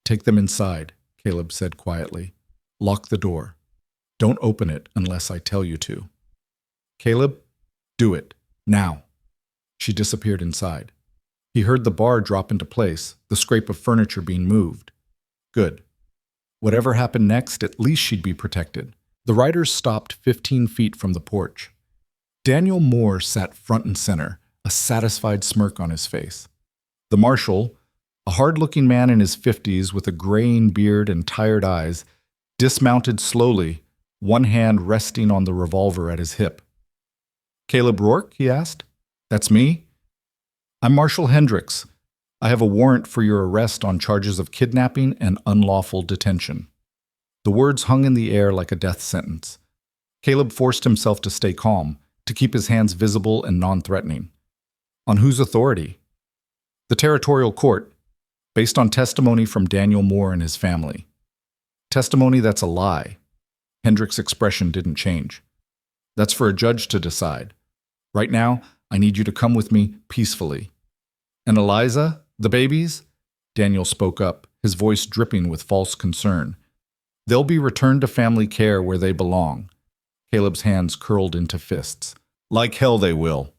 "Take them inside," Caleb said quietly. "Lock the door. Don't open it unless I tell you to." "Caleb, do it. Now." She disappeared inside. He heard the bar drop into place, the scrape of furniture being moved. Good. Whatever happened next, at least she'd be protected. The riders stopped 15 feet from the porch. Daniel Moore sat front and center, a satisfied smirk on his face. The marshal, a hard-looking man in his 50s with a graying beard and tired eyes, dismounted slowly, one hand resting on the revolver at his hip. "Caleb Rourke?" he asked. "That's me. I'm Marshal Hendricks. I have a warrant for your arrest on charges of kidnapping and unlawful detention." The words hung in the air like a death sentence. Caleb forced himself to stay calm, to keep his hands visible and non-threatening. "On whose authority?" "The territorial court, based on testimony from Daniel Moore and his family." "Testimony that's a lie." Hendricks' expression didn't change. "That's for a judge to decide. Right now, I need you to come with me peacefully." "And Eliza, the babies?" Daniel spoke up, his voice dripping with false concern. "They'll be returned to family care where they belong." Caleb's hands curled into fists. "Like hell they will."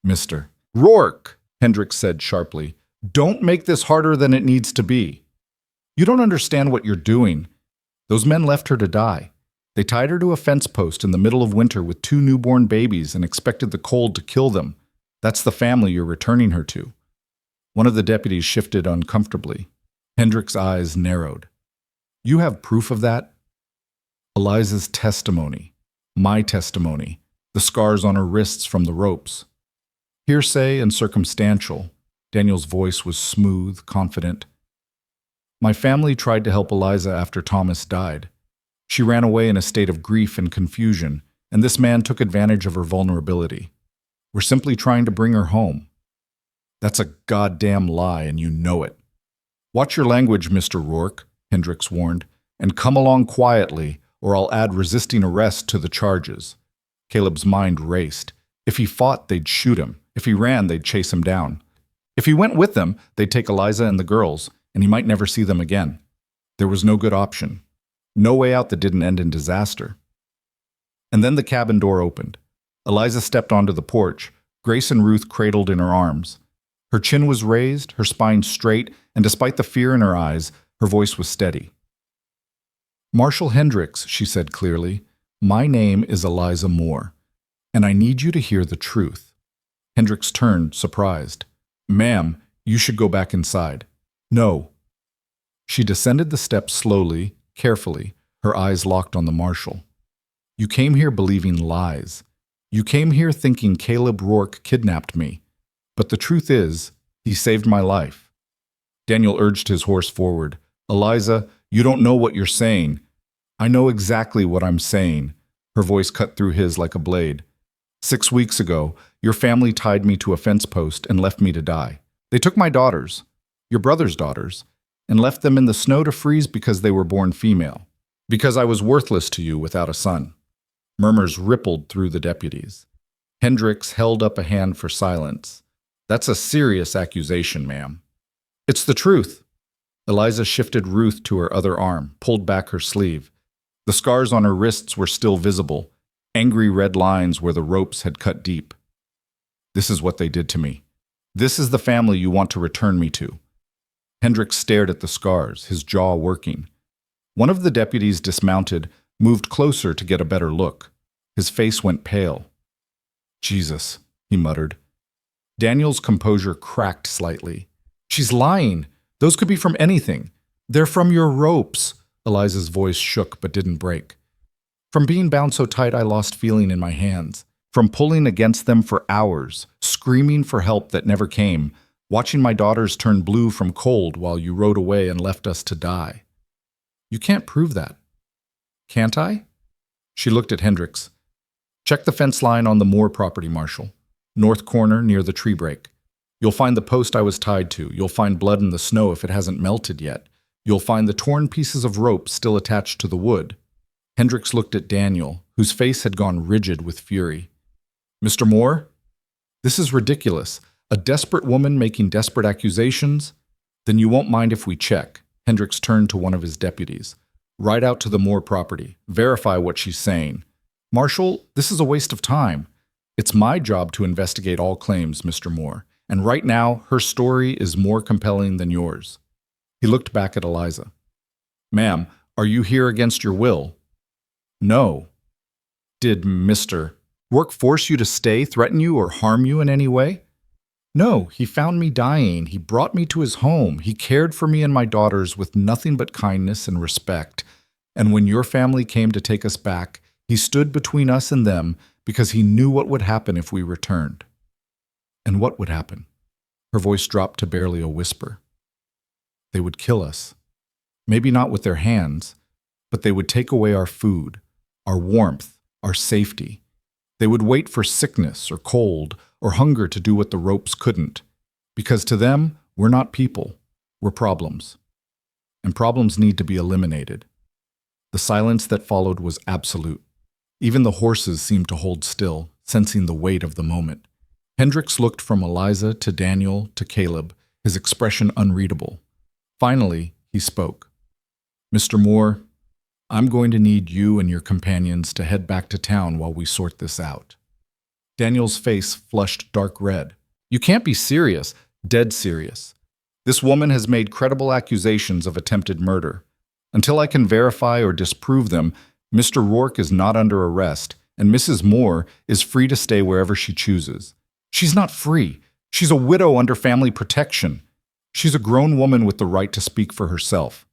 "Mr. Rourke," Hendricks said sharply, "don't make this harder than it needs to be. You don't understand what you're doing. Those men left her to die. They tied her to a fence post in the middle of winter with 2 newborn babies and expected the cold to kill them. That's the family you're returning her to." One of the deputies shifted uncomfortably. Hendricks' eyes narrowed. "You have proof of that?" "Eliza's testimony. My testimony. The scars on her wrists from the ropes." "Hearsay and circumstantial." Daniel's voice was smooth, confident. My family tried to help Eliza after Thomas died. She ran away in a state of grief and confusion, and this man took advantage of her vulnerability. We're simply trying to bring her home. That's a goddamn lie, and you know it. Watch your language, Mr. Rourke, Hendricks warned, and come along quietly, or I'll add resisting arrest to the charges. Caleb's mind raced. If he fought, they'd shoot him. If he ran, they'd chase him down. If he went with them, they'd take Eliza and the girls, and he might never see them again. There was no good option. No way out that didn't end in disaster. And then the cabin door opened. Eliza stepped onto the porch, Grace and Ruth cradled in her arms. Her chin was raised, her spine straight, and despite the fear in her eyes, her voice was steady. "Marshal Hendricks," she said clearly, "my name is Eliza Moore, and I need you to hear the truth." Hendricks turned, surprised. "Ma'am, you should go back inside." "No." She descended the steps slowly, carefully, her eyes locked on the marshal. "You came here believing lies. You came here thinking Caleb Rourke kidnapped me. But the truth is, he saved my life." Daniel urged his horse forward. "Eliza, you don't know what you're saying." "I know exactly what I'm saying." Her voice cut through his like a blade. 6 weeks ago, your family tied me to a fence post and left me to die. They took my daughters, your brother's daughters, and left them in the snow to freeze because they were born female. Because I was worthless to you without a son. Murmurs rippled through the deputies. Hendricks held up a hand for silence. "That's a serious accusation, ma'am." "It's the truth." Eliza shifted Ruth to her other arm, pulled back her sleeve. The scars on her wrists were still visible, angry red lines where the ropes had cut deep. "This is what they did to me. This is the family you want to return me to." Hendricks stared at the scars, his jaw working. One of the deputies dismounted, moved closer to get a better look. His face went pale. "Jesus," he muttered. Daniel's composure cracked slightly. "She's lying. Those could be from anything. They're from your ropes." Eliza's voice shook but didn't break. "From being bound so tight I lost feeling in my hands. From pulling against them for hours, screaming for help that never came, watching my daughters turn blue from cold while you rode away and left us to die." "You can't prove that." "Can't I?" She looked at Hendricks. "Check the fence line on the Moore property, Marshal. North corner near the tree break. You'll find the post I was tied to. You'll find blood in the snow if it hasn't melted yet. You'll find the torn pieces of rope still attached to the wood." Hendricks looked at Daniel, whose face had gone rigid with fury. "Mr. Moore? This is ridiculous. A desperate woman making desperate accusations? Then you won't mind if we check." Hendricks turned to one of his deputies. "Ride out to the Moore property. Verify what she's saying." "Marshal, this is a waste of time. It's my job to investigate all claims, Mr. Moore, and right now her story is more compelling than yours." He looked back at Eliza. "Ma'am, are you here against your will?" "No." "Did Mr. Rourke force you to stay, threaten you, or harm you in any way?" "No, he found me dying. He brought me to his home. He cared for me and my daughters with nothing but kindness and respect. And when your family came to take us back, he stood between us and them because he knew what would happen if we returned." "And what would happen?" Her voice dropped to barely a whisper. "They would kill us. Maybe not with their hands, but they would take away our food, our warmth, our safety. They would wait for sickness or cold or hunger to do what the ropes couldn't. Because to them, we're not people, we're problems. And problems need to be eliminated." The silence that followed was absolute. Even the horses seemed to hold still, sensing the weight of the moment. Hendricks looked from Eliza to Daniel to Caleb, his expression unreadable. Finally, he spoke. "Mr. Moore, I'm going to need you and your companions to head back to town while we sort this out." Daniel's face flushed dark red. "You can't be serious." "Dead serious. This woman has made credible accusations of attempted murder. Until I can verify or disprove them, Mr. Rourke is not under arrest, and Mrs. Moore is free to stay wherever she chooses." "She's not free. She's a widow under family protection. She's a grown woman with the right to speak for herself."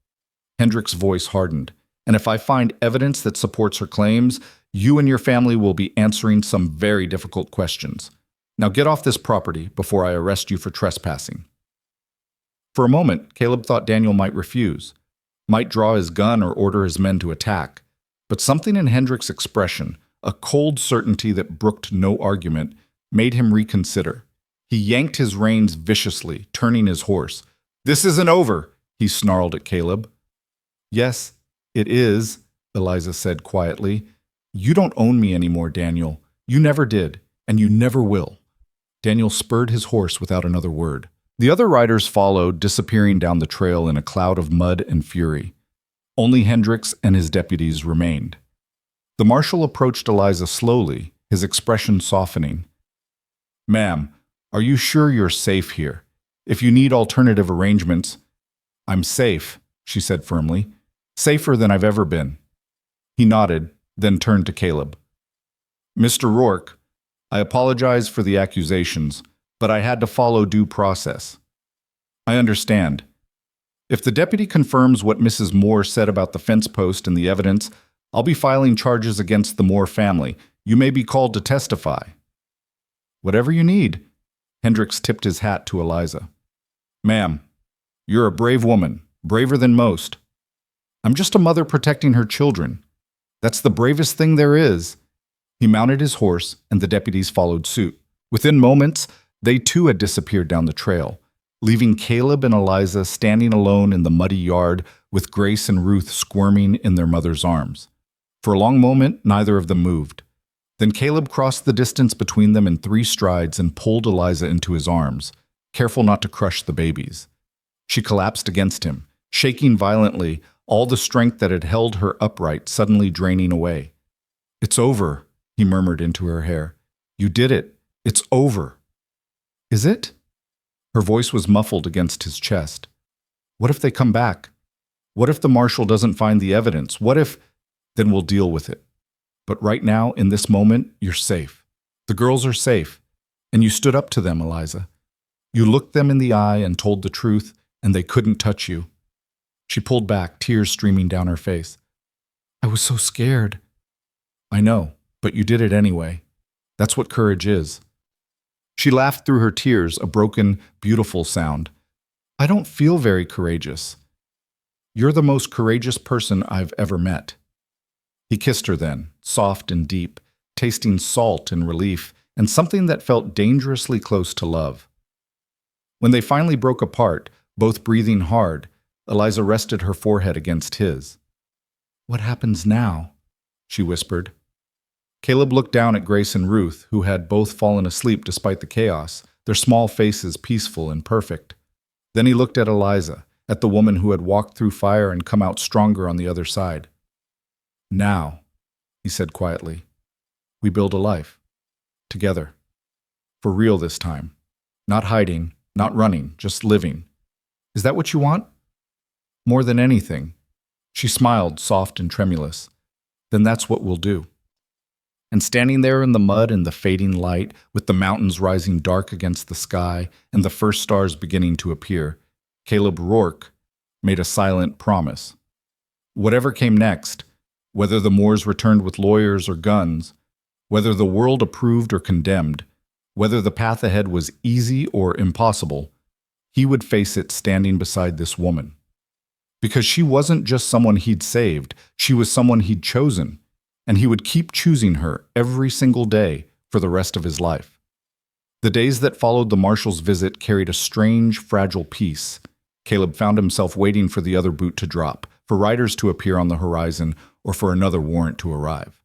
Hendricks' voice hardened. "And if I find evidence that supports her claims, you and your family will be answering some very difficult questions. Now get off this property before I arrest you for trespassing." For a moment, Caleb thought Daniel might refuse, might draw his gun or order his men to attack. But something in Hendricks' expression, a cold certainty that brooked no argument, made him reconsider. He yanked his reins viciously, turning his horse. "This isn't over," he snarled at Caleb. "Yes, it is," Eliza said quietly. "You don't own me anymore, Daniel. You never did, and you never will." Daniel spurred his horse without another word. The other riders followed, disappearing down the trail in a cloud of mud and fury. Only Hendricks and his deputies remained. The marshal approached Eliza slowly, his expression softening. "Ma'am, are you sure you're safe here? If you need alternative arrangements—" "I'm safe," she said firmly. "Safer than I've ever been." He nodded, then turned to Caleb. "Mr. Rourke, I apologize for the accusations, but I had to follow due process." "I understand. If the deputy confirms what Mrs. Moore said about the fence post and the evidence, I'll be filing charges against the Moore family. You may be called to testify." "Whatever you need." Hendricks tipped his hat to Eliza. "Ma'am, you're a brave woman, braver than most." "I'm just a mother protecting her children. That's the bravest thing there is." He mounted his horse, and the deputies followed suit. Within moments, they too had disappeared down the trail, leaving Caleb and Eliza standing alone in the muddy yard with Grace and Ruth squirming in their mother's arms. For a long moment, neither of them moved. Then Caleb crossed the distance between them in 3 strides and pulled Eliza into his arms, careful not to crush the babies. She collapsed against him, shaking violently, all the strength that had held her upright suddenly draining away. "It's over," he murmured into her hair. "You did it. It's over." "Is it?" Her voice was muffled against his chest. "What if they come back? What if the marshal doesn't find the evidence? What if— Then we'll deal with it. But right now, in this moment, you're safe. The girls are safe. And you stood up to them, Eliza. You looked them in the eye and told the truth, and they couldn't touch you." She pulled back, tears streaming down her face. "I was so scared." "I know, but you did it anyway. That's what courage is." She laughed through her tears, a broken, beautiful sound. "I don't feel very courageous." "You're the most courageous person I've ever met." He kissed her then, soft and deep, tasting salt and relief, and something that felt dangerously close to love. When they finally broke apart, both breathing hard, Eliza rested her forehead against his. "What happens now?" she whispered. Caleb looked down at Grace and Ruth, who had both fallen asleep despite the chaos, their small faces peaceful and perfect. Then he looked at Eliza, at the woman who had walked through fire and come out stronger on the other side. "Now," he said quietly, "we build a life. Together. For real this time. Not hiding, not running, just living. Is that what you want?" "More than anything." She smiled, soft and tremulous. "Then that's what we'll do." And standing there in the mud and the fading light, with the mountains rising dark against the sky and the first stars beginning to appear, Caleb Rourke made a silent promise. Whatever came next, whether the Moors returned with lawyers or guns, whether the world approved or condemned, whether the path ahead was easy or impossible, he would face it standing beside this woman. Because she wasn't just someone he'd saved, she was someone he'd chosen, and he would keep choosing her every single day for the rest of his life. The days that followed the marshal's visit carried a strange, fragile peace. Caleb found himself waiting for the other boot to drop, for riders to appear on the horizon, or for another warrant to arrive.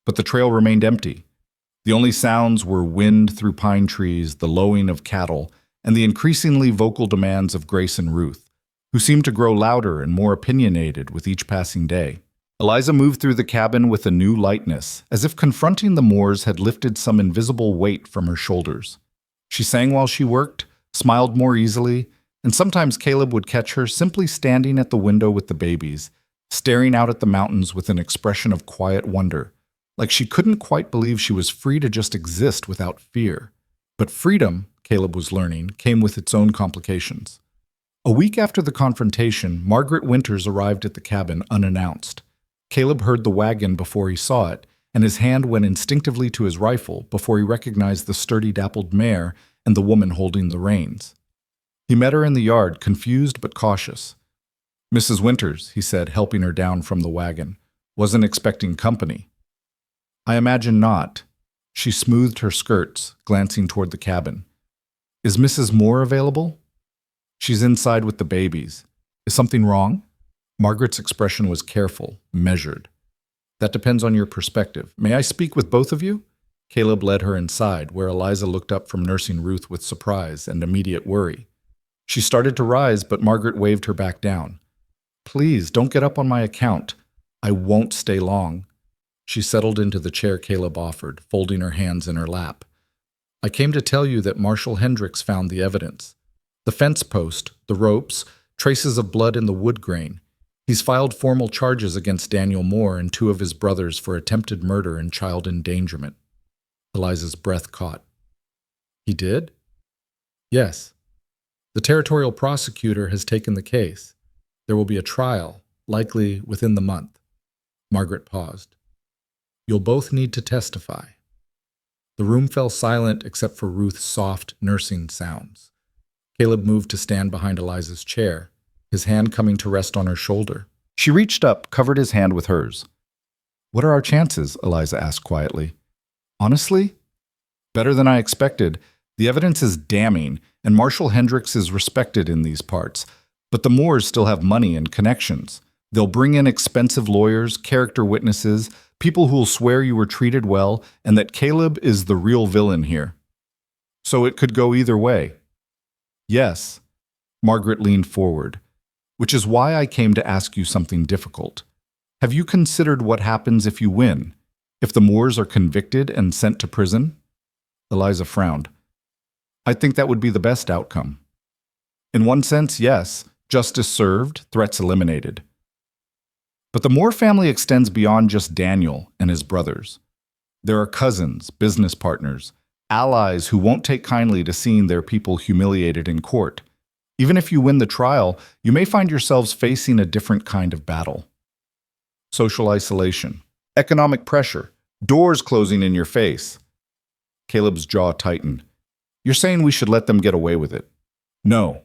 But the trail remained empty. The only sounds were wind through pine trees, the lowing of cattle, and the increasingly vocal demands of Grace and Ruth, who seemed to grow louder and more opinionated with each passing day. Eliza moved through the cabin with a new lightness, as if confronting the Moors had lifted some invisible weight from her shoulders. She sang while she worked, smiled more easily, and sometimes Caleb would catch her simply standing at the window with the babies, staring out at the mountains with an expression of quiet wonder, like she couldn't quite believe she was free to just exist without fear. But freedom, Caleb was learning, came with its own complications. A week after the confrontation, Margaret Winters arrived at the cabin unannounced. Caleb heard the wagon before he saw it, and his hand went instinctively to his rifle before he recognized the sturdy dappled mare and the woman holding the reins. He met her in the yard, confused but cautious. "Mrs. Winters," he said, helping her down from the wagon. "Wasn't expecting company." "I imagine not." She smoothed her skirts, glancing toward the cabin. "Is Mrs. Moore available?" "She's inside with the babies. Is something wrong?" Margaret's expression was careful, measured. "That depends on your perspective. May I speak with both of you?" Caleb led her inside, where Eliza looked up from nursing Ruth with surprise and immediate worry. She started to rise, but Margaret waved her back down. "Please, don't get up on my account. I won't stay long." She settled into the chair Caleb offered, folding her hands in her lap. "I came to tell you that Marshal Hendricks found the evidence. The fence post, the ropes, traces of blood in the wood grain. He's filed formal charges against Daniel Moore and 2 of his brothers for attempted murder and child endangerment." Eliza's breath caught. "He did?" "Yes. The territorial prosecutor has taken the case. There will be a trial, likely within the month." Margaret paused. "You'll both need to testify." The room fell silent except for Ruth's soft, nursing sounds. Caleb moved to stand behind Eliza's chair, his hand coming to rest on her shoulder. She reached up, covered his hand with hers. "What are our chances?" Eliza asked quietly. "Honestly? Better than I expected. The evidence is damning, and Marshal Hendricks is respected in these parts. But the Moores still have money and connections. They'll bring in expensive lawyers, character witnesses, people who'll swear you were treated well, and that Caleb is the real villain here. So it could go either way." "Yes." Margaret leaned forward. "Which is why I came to ask you something difficult. Have you considered what happens if you win? If the Moores are convicted and sent to prison?" Eliza frowned. "I think that would be the best outcome." "In one sense, yes. Justice served, threats eliminated. But the Moore family extends beyond just Daniel and his brothers. There are cousins, business partners, allies who won't take kindly to seeing their people humiliated in court. Even if you win the trial, you may find yourselves facing a different kind of battle. Social isolation, economic pressure, doors closing in your face." Caleb's jaw tightened. "You're saying we should let them get away with it?" "No.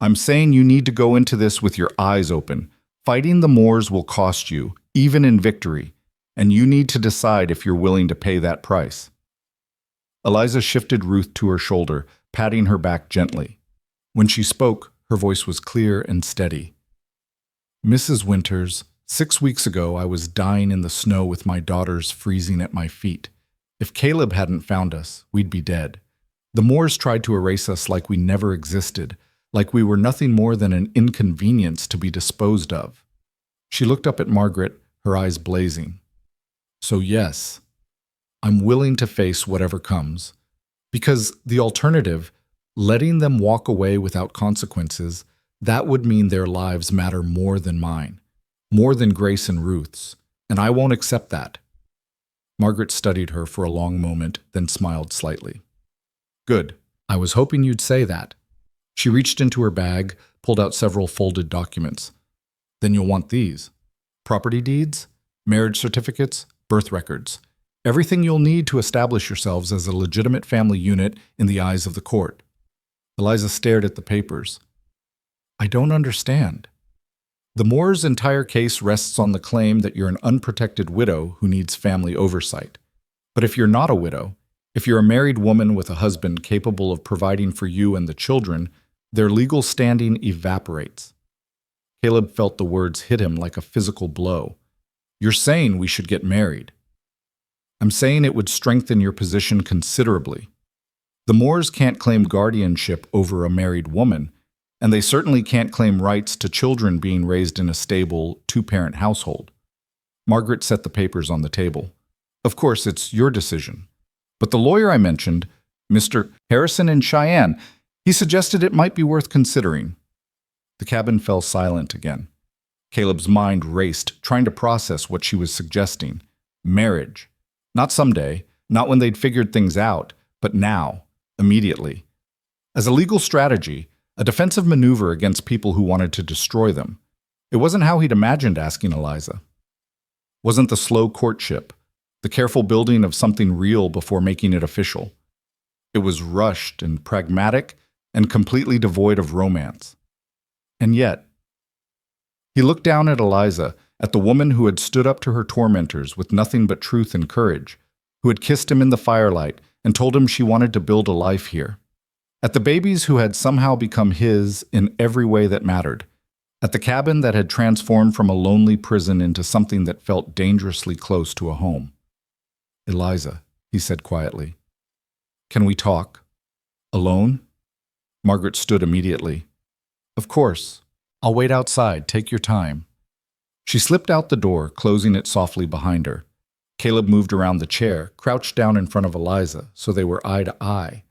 I'm saying you need to go into this with your eyes open. Fighting the Moores will cost you, even in victory, and you need to decide if you're willing to pay that price." Eliza shifted Ruth to her shoulder, patting her back gently. When she spoke, her voice was clear and steady. "Mrs. Winters, 6 weeks ago I was dying in the snow with my daughters freezing at my feet. If Caleb hadn't found us, we'd be dead. The Moores tried to erase us like we never existed, like we were nothing more than an inconvenience to be disposed of." She looked up at Margaret, her eyes blazing. "So yes, I'm willing to face whatever comes. Because the alternative, letting them walk away without consequences, that would mean their lives matter more than mine, more than Grace and Ruth's, and I won't accept that." Margaret studied her for a long moment, then smiled slightly. "Good. I was hoping you'd say that." She reached into her bag, pulled out several folded documents. "Then you'll want these. Property deeds, marriage certificates, birth records. Everything you'll need to establish yourselves as a legitimate family unit in the eyes of the court." Eliza stared at the papers. "I don't understand." "The Moore's entire case rests on the claim that you're an unprotected widow who needs family oversight. But if you're not a widow, if you're a married woman with a husband capable of providing for you and the children, their legal standing evaporates." Caleb felt the words hit him like a physical blow. "You're saying we should get married." "I'm saying it would strengthen your position considerably. The Moores can't claim guardianship over a married woman, and they certainly can't claim rights to children being raised in a stable, 2-parent household." Margaret set the papers on the table. "Of course, it's your decision. But the lawyer I mentioned, Mr. Harrison in Cheyenne, he suggested it might be worth considering." The cabin fell silent again. Caleb's mind raced, trying to process what she was suggesting. Marriage. Not someday, not when they'd figured things out, but now, immediately. As a legal strategy, a defensive maneuver against people who wanted to destroy them. It wasn't how he'd imagined asking Eliza. Wasn't the slow courtship, the careful building of something real before making it official. It was rushed and pragmatic and completely devoid of romance. And yet, he looked down at Eliza, at the woman who had stood up to her tormentors with nothing but truth and courage, who had kissed him in the firelight and told him she wanted to build a life here. At the babies who had somehow become his in every way that mattered. At the cabin that had transformed from a lonely prison into something that felt dangerously close to a home. "Eliza," he said quietly, "can we talk? Alone?" Margaret stood immediately. "Of course. I'll wait outside. Take your time." She slipped out the door, closing it softly behind her. Caleb moved around the chair, crouched down in front of Eliza, so they were eye to eye.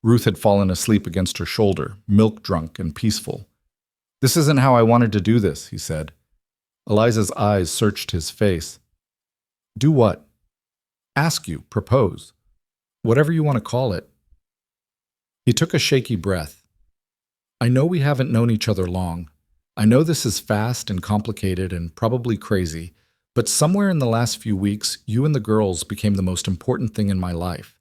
Ruth had fallen asleep against her shoulder, milk-drunk and peaceful. "This isn't how I wanted to do this," he said. Eliza's eyes searched his face. "Do what?" "Ask you, propose. Whatever you want to call it." He took a shaky breath. "I know we haven't known each other long. I know this is fast and complicated and probably crazy, but somewhere in the last few weeks, you and the girls became the most important thing in my life.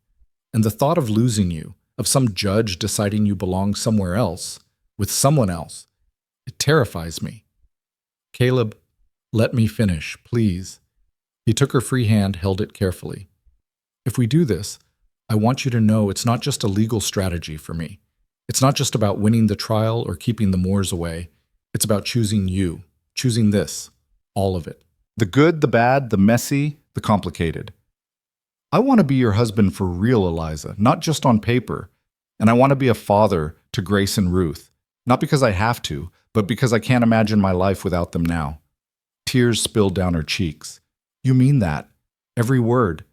And the thought of losing you, of some judge deciding you belong somewhere else, with someone else, it terrifies me." "Caleb, let me finish, please." He took her free hand, held it carefully. "If we do this, I want you to know it's not just a legal strategy for me. It's not just about winning the trial or keeping the Moors away. It's about choosing you, choosing this, all of it. The good, the bad, the messy, the complicated. I want to be your husband for real, Eliza, not just on paper. And I want to be a father to Grace and Ruth, not because I have to, but because I can't imagine my life without them now." Tears spilled down her cheeks. "You mean that? Every word?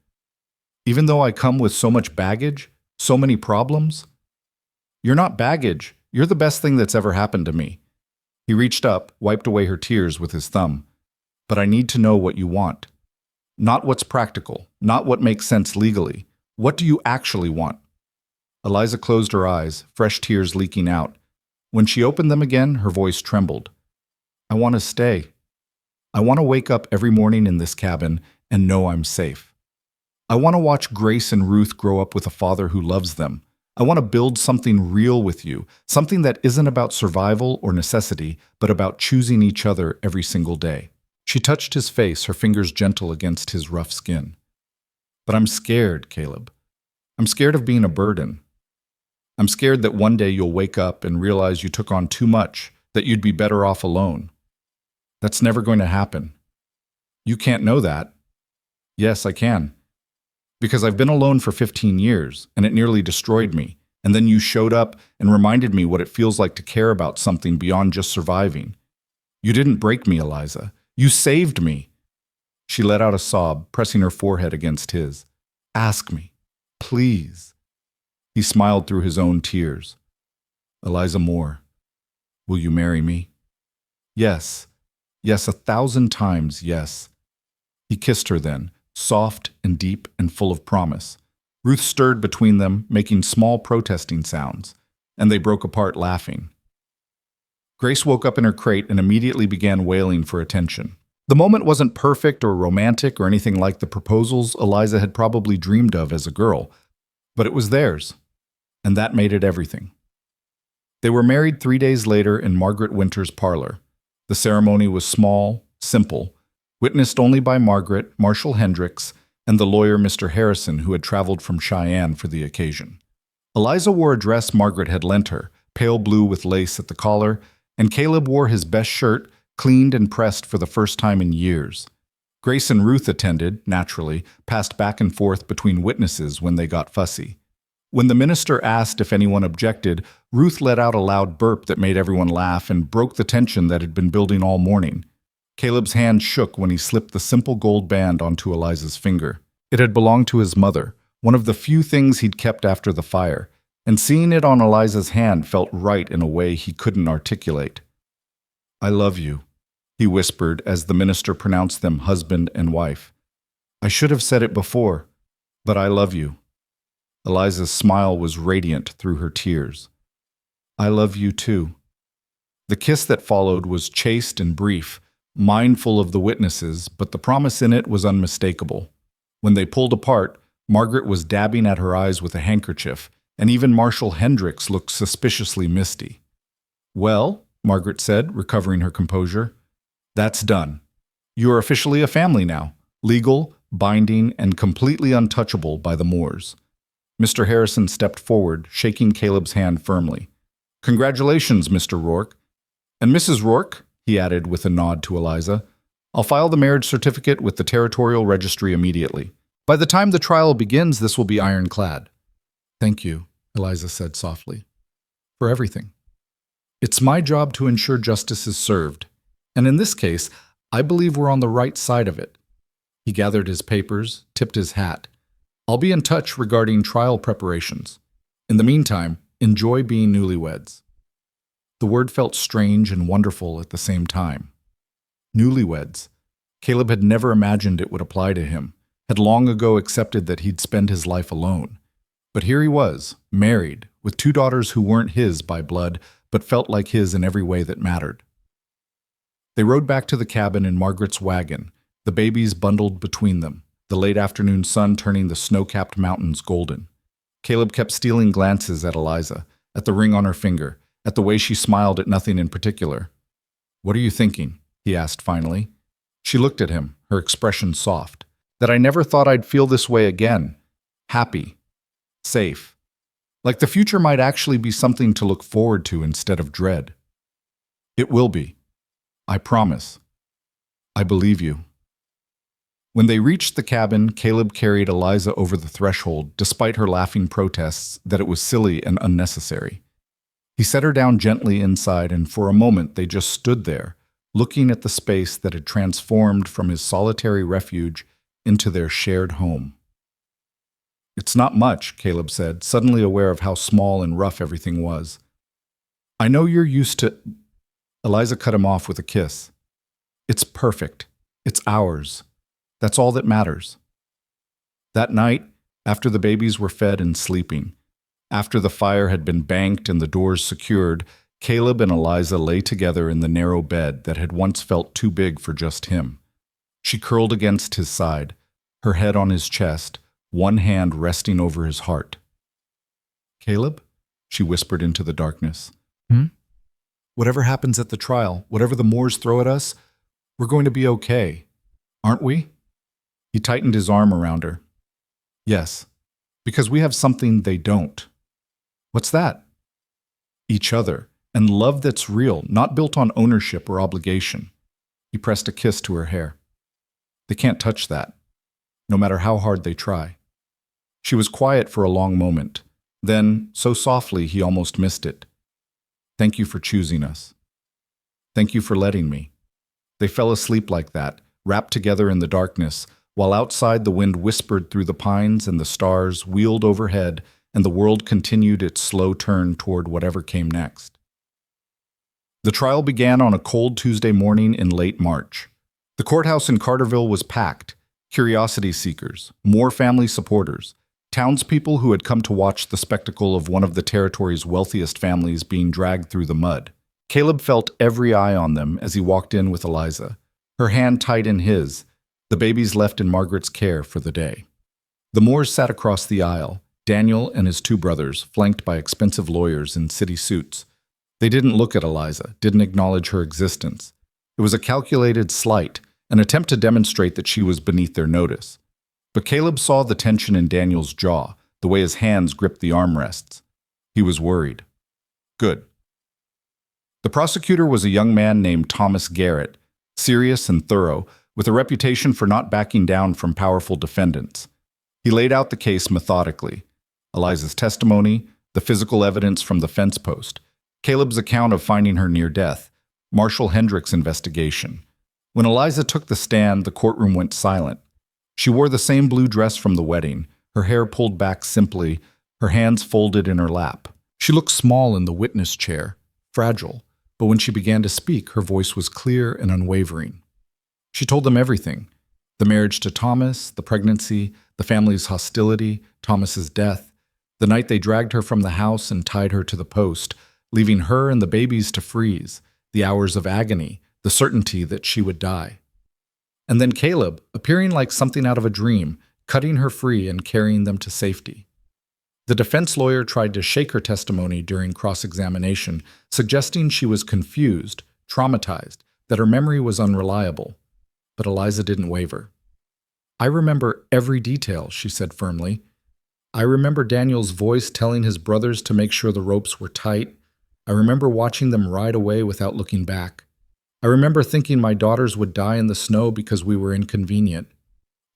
Even though I come with so much baggage, so many problems?" "You're not baggage. You're the best thing that's ever happened to me." He reached up, wiped away her tears with his thumb. "But I need to know what you want. Not what's practical, not what makes sense legally. What do you actually want?" Eliza closed her eyes, fresh tears leaking out. When she opened them again, her voice trembled. "I want to stay. I want to wake up every morning in this cabin and know I'm safe. I want to watch Grace and Ruth grow up with a father who loves them. I want to build something real with you, something that isn't about survival or necessity, but about choosing each other every single day." She touched his face, her fingers gentle against his rough skin. "But I'm scared, Caleb. I'm scared of being a burden. I'm scared that one day you'll wake up and realize you took on too much, that you'd be better off alone. That's never going to happen. You can't know that." "Yes, I can. Because I've been alone for 15 years, and it nearly destroyed me. And then you showed up and reminded me what it feels like to care about something beyond just surviving. You didn't break me, Eliza. You saved me." She let out a sob, pressing her forehead against his. "Ask me, please." He smiled through his own tears. "Eliza Moore, will you marry me?" "Yes. Yes, 1,000 times yes." He kissed her then, soft and deep and full of promise. Ruth stirred between them, making small protesting sounds, and they broke apart laughing. Grace woke up in her crate and immediately began wailing for attention. The moment wasn't perfect or romantic or anything like the proposals Eliza had probably dreamed of as a girl, but it was theirs, and that made it everything. They were married 3 days later in Margaret Winter's parlor. The ceremony was small, simple, witnessed only by Margaret, Marshall Hendricks, and the lawyer Mr. Harrison, who had traveled from Cheyenne for the occasion. Eliza wore a dress Margaret had lent her, pale blue with lace at the collar, and Caleb wore his best shirt, cleaned and pressed for the first time in years. Grace and Ruth attended, naturally, passed back and forth between witnesses when they got fussy. When the minister asked if anyone objected, Ruth let out a loud burp that made everyone laugh and broke the tension that had been building all morning. Caleb's hand shook when he slipped the simple gold band onto Eliza's finger. It had belonged to his mother, one of the few things he'd kept after the fire, and seeing it on Eliza's hand felt right in a way he couldn't articulate. "I love you," he whispered as the minister pronounced them husband and wife. "I should have said it before, but I love you." Eliza's smile was radiant through her tears. "I love you too." The kiss that followed was chaste and brief, mindful of the witnesses, but the promise in it was unmistakable. When they pulled apart, Margaret was dabbing at her eyes with a handkerchief, and even Marshal Hendricks looked suspiciously misty. "Well," Margaret said, recovering her composure, "that's done. You are officially a family now, legal, binding, and completely untouchable by the Moors." Mr. Harrison stepped forward, shaking Caleb's hand firmly. "Congratulations, Mr. Rourke. And Mrs. Rourke," he added with a nod to Eliza, "I'll file the marriage certificate with the Territorial Registry immediately. By the time the trial begins, this will be ironclad." "Thank you," Eliza said softly, "for everything. It's my job to ensure justice is served, and in this case, I believe we're on the right side of it." He gathered his papers, tipped his hat. "I'll be in touch regarding trial preparations. In the meantime, enjoy being newlyweds." The word felt strange and wonderful at the same time. Newlyweds. Caleb had never imagined it would apply to him, had long ago accepted that he'd spend his life alone. But here he was, married, with 2 daughters who weren't his by blood, but felt like his in every way that mattered. They rode back to the cabin in Margaret's wagon, the babies bundled between them, the late afternoon sun turning the snow-capped mountains golden. Caleb kept stealing glances at Eliza, at the ring on her finger, at the way she smiled at nothing in particular. "What are you thinking?" he asked finally. She looked at him, her expression soft. "That I never thought I'd feel this way again. Happy. Safe. Like the future might actually be something to look forward to instead of dread." "It will be. I promise. I believe you." When they reached the cabin, Caleb carried Eliza over the threshold, despite her laughing protests that it was silly and unnecessary. He set her down gently inside, and for a moment they just stood there, looking at the space that had transformed from his solitary refuge into their shared home. "It's not much," Caleb said, suddenly aware of how small and rough everything was. "I know you're used to—" Eliza cut him off with a kiss. "It's perfect. It's ours. That's all that matters." That night, after the babies were fed and sleeping, after the fire had been banked and the doors secured, Caleb and Eliza lay together in the narrow bed that had once felt too big for just him. She curled against his side, her head on his chest, one hand resting over his heart. "Caleb?" she whispered into the darkness. "Whatever happens at the trial, whatever the Moors throw at us, we're going to be okay, aren't we?" He tightened his arm around her. "Yes, because we have something they don't." "What's that?" "Each other, and love that's real, not built on ownership or obligation." He pressed a kiss to her hair. "They can't touch that, no matter how hard they try." She was quiet for a long moment. Then, so softly he almost missed it. "Thank you for choosing us. Thank you for letting me." They fell asleep like that, wrapped together in the darkness, while outside the wind whispered through the pines and the stars wheeled overhead, and the world continued its slow turn toward whatever came next. The trial began on a cold Tuesday morning in late March. The courthouse in Carterville was packed. Curiosity seekers, more family supporters, townspeople who had come to watch the spectacle of one of the territory's wealthiest families being dragged through the mud. Caleb felt every eye on them as he walked in with Eliza, her hand tight in his, the babies left in Margaret's care for the day. The Moors sat across the aisle, Daniel and his 2 brothers, flanked by expensive lawyers in city suits. They didn't look at Eliza, didn't acknowledge her existence. It was a calculated slight, an attempt to demonstrate that she was beneath their notice. But Caleb saw the tension in Daniel's jaw, the way his hands gripped the armrests. He was worried. Good. The prosecutor was a young man named Thomas Garrett, serious and thorough, with a reputation for not backing down from powerful defendants. He laid out the case methodically. Eliza's testimony, the physical evidence from the fence post, Caleb's account of finding her near death, Marshal Hendricks' investigation. When Eliza took the stand, the courtroom went silent. She wore the same blue dress from the wedding, her hair pulled back simply, her hands folded in her lap. She looked small in the witness chair, fragile, but when she began to speak, her voice was clear and unwavering. She told them everything: the marriage to Thomas, the pregnancy, the family's hostility, Thomas's death, the night they dragged her from the house and tied her to the post, leaving her and the babies to freeze, the hours of agony, the certainty that she would die. And then Caleb, appearing like something out of a dream, cutting her free and carrying them to safety. The defense lawyer tried to shake her testimony during cross-examination, suggesting she was confused, traumatized, that her memory was unreliable. But Eliza didn't waver. "I remember every detail," she said firmly. "I remember Daniel's voice telling his brothers to make sure the ropes were tight. I remember watching them ride away without looking back. I remember thinking my daughters would die in the snow because we were inconvenient.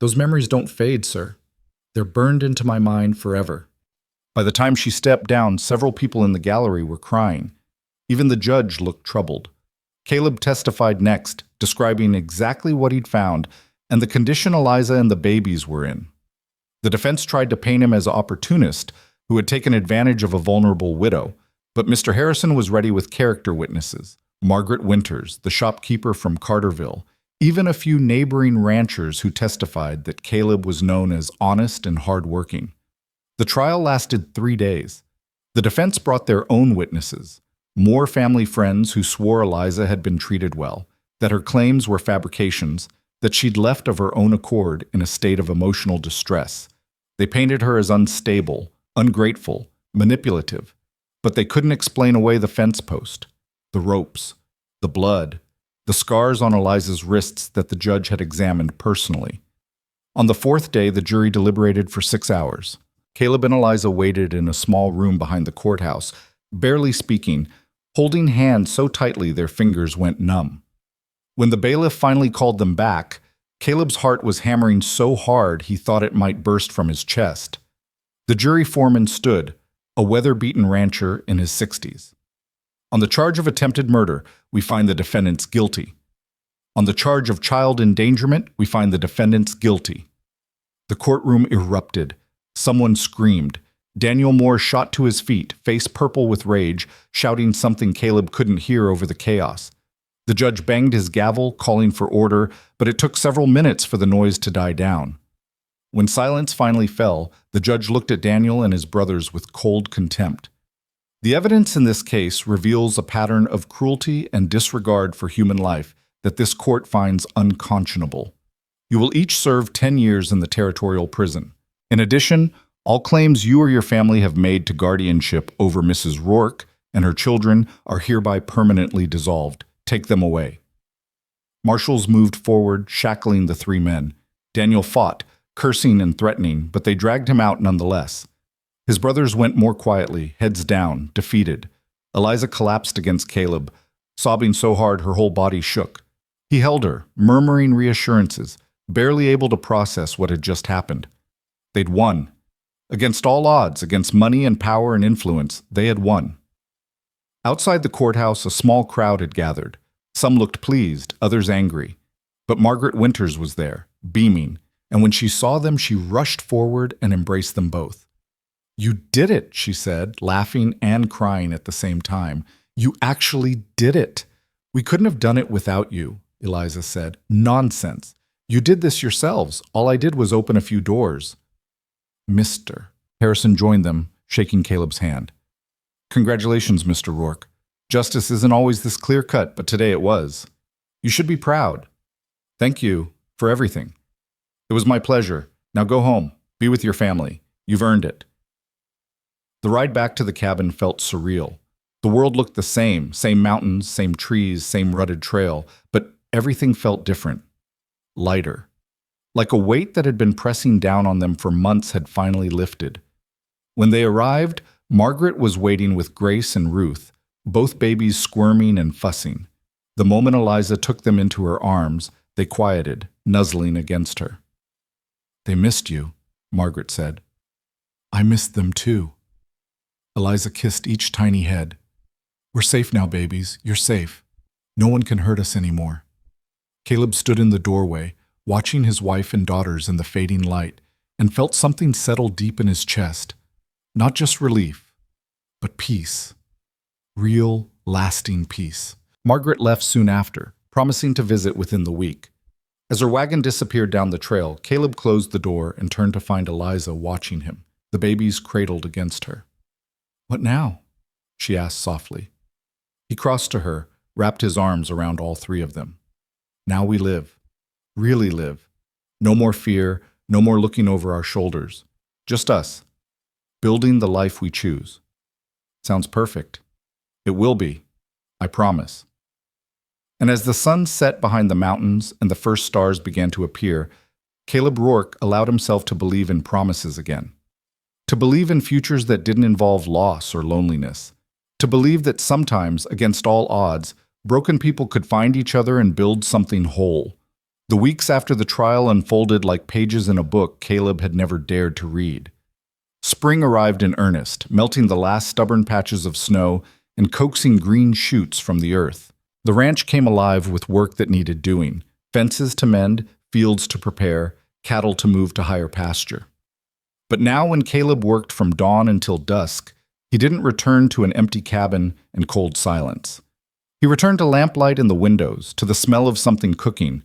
Those memories don't fade, sir. They're burned into my mind forever." By the time she stepped down, several people in the gallery were crying. Even the judge looked troubled. Caleb testified next, describing exactly what he'd found and the condition Eliza and the babies were in. The defense tried to paint him as an opportunist who had taken advantage of a vulnerable widow, but Mr. Harrison was ready with character witnesses: Margaret Winters, the shopkeeper from Carterville, even a few neighboring ranchers who testified that Caleb was known as honest and hardworking. The trial lasted 3 days. The defense brought their own witnesses, more family friends who swore Eliza had been treated well, that her claims were fabrications, that she'd left of her own accord in a state of emotional distress. They painted her as unstable, ungrateful, manipulative, but they couldn't explain away the fence post, the ropes, the blood, the scars on Eliza's wrists that the judge had examined personally. On the 4th day, the jury deliberated for 6 hours. Caleb and Eliza waited in a small room behind the courthouse, barely speaking, holding hands so tightly their fingers went numb. When the bailiff finally called them back, Caleb's heart was hammering so hard he thought it might burst from his chest. The jury foreman stood, a weather-beaten rancher in his 60s. "On the charge of attempted murder, we find the defendants guilty. On the charge of child endangerment, we find the defendants guilty." The courtroom erupted. Someone screamed. Daniel Moore shot to his feet, face purple with rage, shouting something Caleb couldn't hear over the chaos. The judge banged his gavel, calling for order, but it took several minutes for the noise to die down. When silence finally fell, the judge looked at Daniel and his brothers with cold contempt. "The evidence in this case reveals a pattern of cruelty and disregard for human life that this court finds unconscionable. You will each serve 10 years in the territorial prison. In addition, all claims you or your family have made to guardianship over Mrs. Rourke and her children are hereby permanently dissolved. Take them away." Marshals moved forward, shackling the 3 men. Daniel fought, cursing and threatening, but they dragged him out nonetheless. His brothers went more quietly, heads down, defeated. Eliza collapsed against Caleb, sobbing so hard her whole body shook. He held her, murmuring reassurances, barely able to process what had just happened. They'd won. Against all odds, against money and power and influence, they had won. Outside the courthouse, a small crowd had gathered. Some looked pleased, others angry. But Margaret Winters was there, beaming, and when she saw them, she rushed forward and embraced them both. "You did it," she said, laughing and crying at the same time. "You actually did it. We couldn't have done it without you," Eliza said. "Nonsense. You did this yourselves. All I did was open a few doors." "Mr." Harrison joined them, shaking Caleb's hand. "Congratulations, Mr. Rourke. Justice isn't always this clear-cut, but today it was. You should be proud. Thank you for everything. It was my pleasure. Now go home. Be with your family. You've earned it." The ride back to the cabin felt surreal. The world looked the same mountains, same trees, same rutted trail, but everything felt different. Lighter. Like a weight that had been pressing down on them for months had finally lifted. When they arrived, Margaret was waiting with Grace and Ruth, both babies squirming and fussing. The moment Eliza took them into her arms, they quieted, nuzzling against her. "They missed you," Margaret said. "I missed them too." Eliza kissed each tiny head. "We're safe now, babies. You're safe. No one can hurt us anymore." Caleb stood in the doorway, watching his wife and daughters in the fading light, and felt something settle deep in his chest. Not just relief, but peace. Real, lasting peace. Margaret left soon after, promising to visit within the week. As her wagon disappeared down the trail, Caleb closed the door and turned to find Eliza watching him, the babies cradled against her. "What now?" she asked softly. He crossed to her, wrapped his arms around all 3 of them. "Now we live. Really live. No more fear, no more looking over our shoulders. Just us. building the life we choose. Sounds perfect. It will be. I promise. And as the sun set behind the mountains and the first stars began to appear, Caleb Rourke allowed himself to believe in promises again. To believe in futures that didn't involve loss or loneliness. To believe that sometimes, against all odds, broken people could find each other and build something whole. The weeks after the trial unfolded like pages in a book Caleb had never dared to read. Spring arrived in earnest, melting the last stubborn patches of snow and coaxing green shoots from the earth. The ranch came alive with work that needed doing, fences to mend, fields to prepare, cattle to move to higher pasture. But now when Caleb worked from dawn until dusk, he didn't return to an empty cabin and cold silence. He returned to lamplight in the windows, to the smell of something cooking,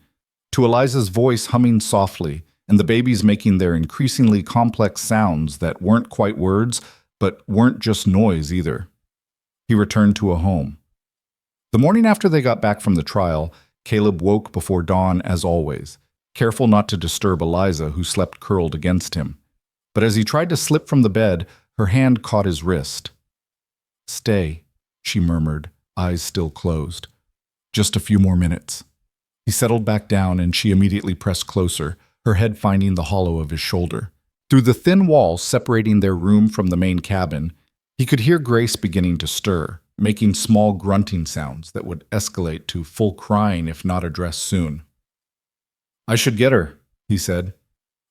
to Eliza's voice humming softly, and the babies making their increasingly complex sounds that weren't quite words, but weren't just noise either. He returned to a home. The morning after they got back from the trial, Caleb woke before dawn as always, careful not to disturb Eliza, who slept curled against him. But as he tried to slip from the bed, her hand caught his wrist. "Stay," she murmured, eyes still closed. "Just a few more minutes." He settled back down and she immediately pressed closer, her head finding the hollow of his shoulder. Through the thin wall separating their room from the main cabin, he could hear Grace beginning to stir, making small grunting sounds that would escalate to full crying if not addressed soon. "I should get her," he said.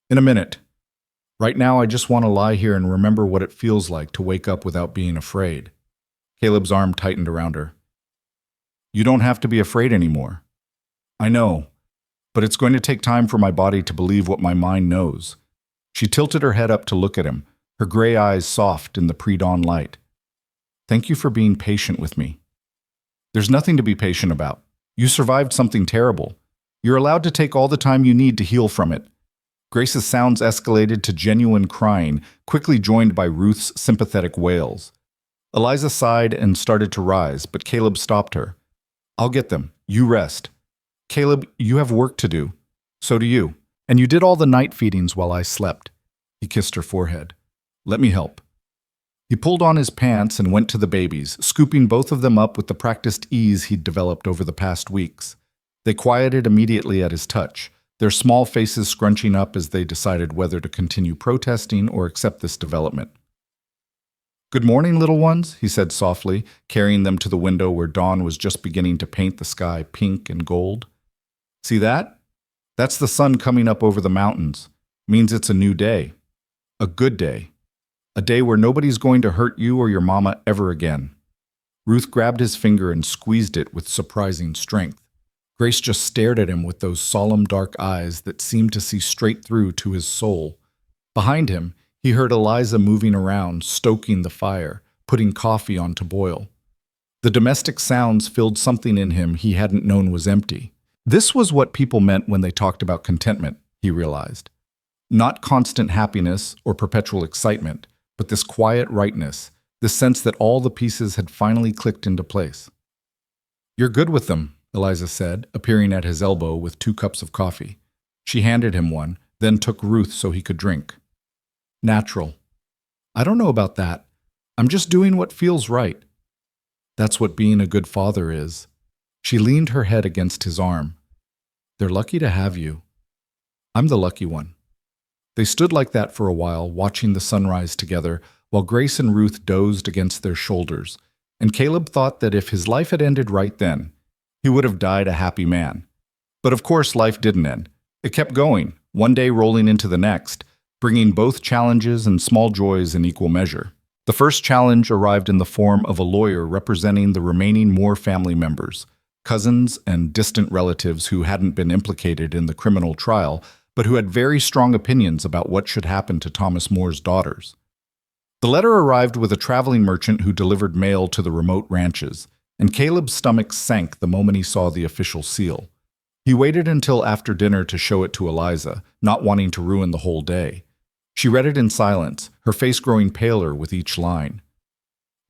"In a minute. Right now I just want to lie here and remember what it feels like to wake up without being afraid." Caleb's arm tightened around her. "You don't have to be afraid anymore. I know, but it's going to take time for my body to believe what my mind knows." She tilted her head up to look at him, her gray eyes soft in the pre-dawn light. "Thank you for being patient with me." "There's nothing to be patient about. You survived something terrible. You're allowed to take all the time you need to heal from it." Grace's sounds escalated to genuine crying, quickly joined by Ruth's sympathetic wails. Eliza sighed and started to rise, but Caleb stopped her. "I'll get them. You rest. Caleb, you have work to do. So do you. And you did all the night feedings while I slept." He kissed her forehead. "Let me help." He pulled on his pants and went to the babies, scooping both of them up with the practiced ease he'd developed over the past weeks. They quieted immediately at his touch, their small faces scrunching up as they decided whether to continue protesting or accept this development. "Good morning, little ones," he said softly, carrying them to the window where dawn was just beginning to paint the sky pink and gold. "See that? That's the sun coming up over the mountains. Means it's a new day. A good day. A day where nobody's going to hurt you or your mama ever again." Ruth grabbed his finger and squeezed it with surprising strength. Grace just stared at him with those solemn dark eyes that seemed to see straight through to his soul. Behind him, he heard Eliza moving around, stoking the fire, putting coffee on to boil. The domestic sounds filled something in him he hadn't known was empty. This was what people meant when they talked about contentment, he realized. Not constant happiness or perpetual excitement, but this quiet rightness, this sense that all the pieces had finally clicked into place. "You're good with them," Eliza said, appearing at his elbow with 2 cups of coffee. She handed him one, then took Ruth so he could drink. "Natural." "I don't know about that. I'm just doing what feels right." "That's what being a good father is." She leaned her head against his arm. "They're lucky to have you." "I'm the lucky one." They stood like that for a while, watching the sunrise together, while Grace and Ruth dozed against their shoulders, and Caleb thought that if his life had ended right then, he would have died a happy man. But of course life didn't end. It kept going, one day rolling into the next, bringing both challenges and small joys in equal measure. The first challenge arrived in the form of a lawyer representing the remaining Moore family members, cousins and distant relatives who hadn't been implicated in the criminal trial, but who had very strong opinions about what should happen to Thomas Moore's daughters. The letter arrived with a traveling merchant who delivered mail to the remote ranches, and Caleb's stomach sank the moment he saw the official seal. He waited until after dinner to show it to Eliza, not wanting to ruin the whole day. She read it in silence, her face growing paler with each line.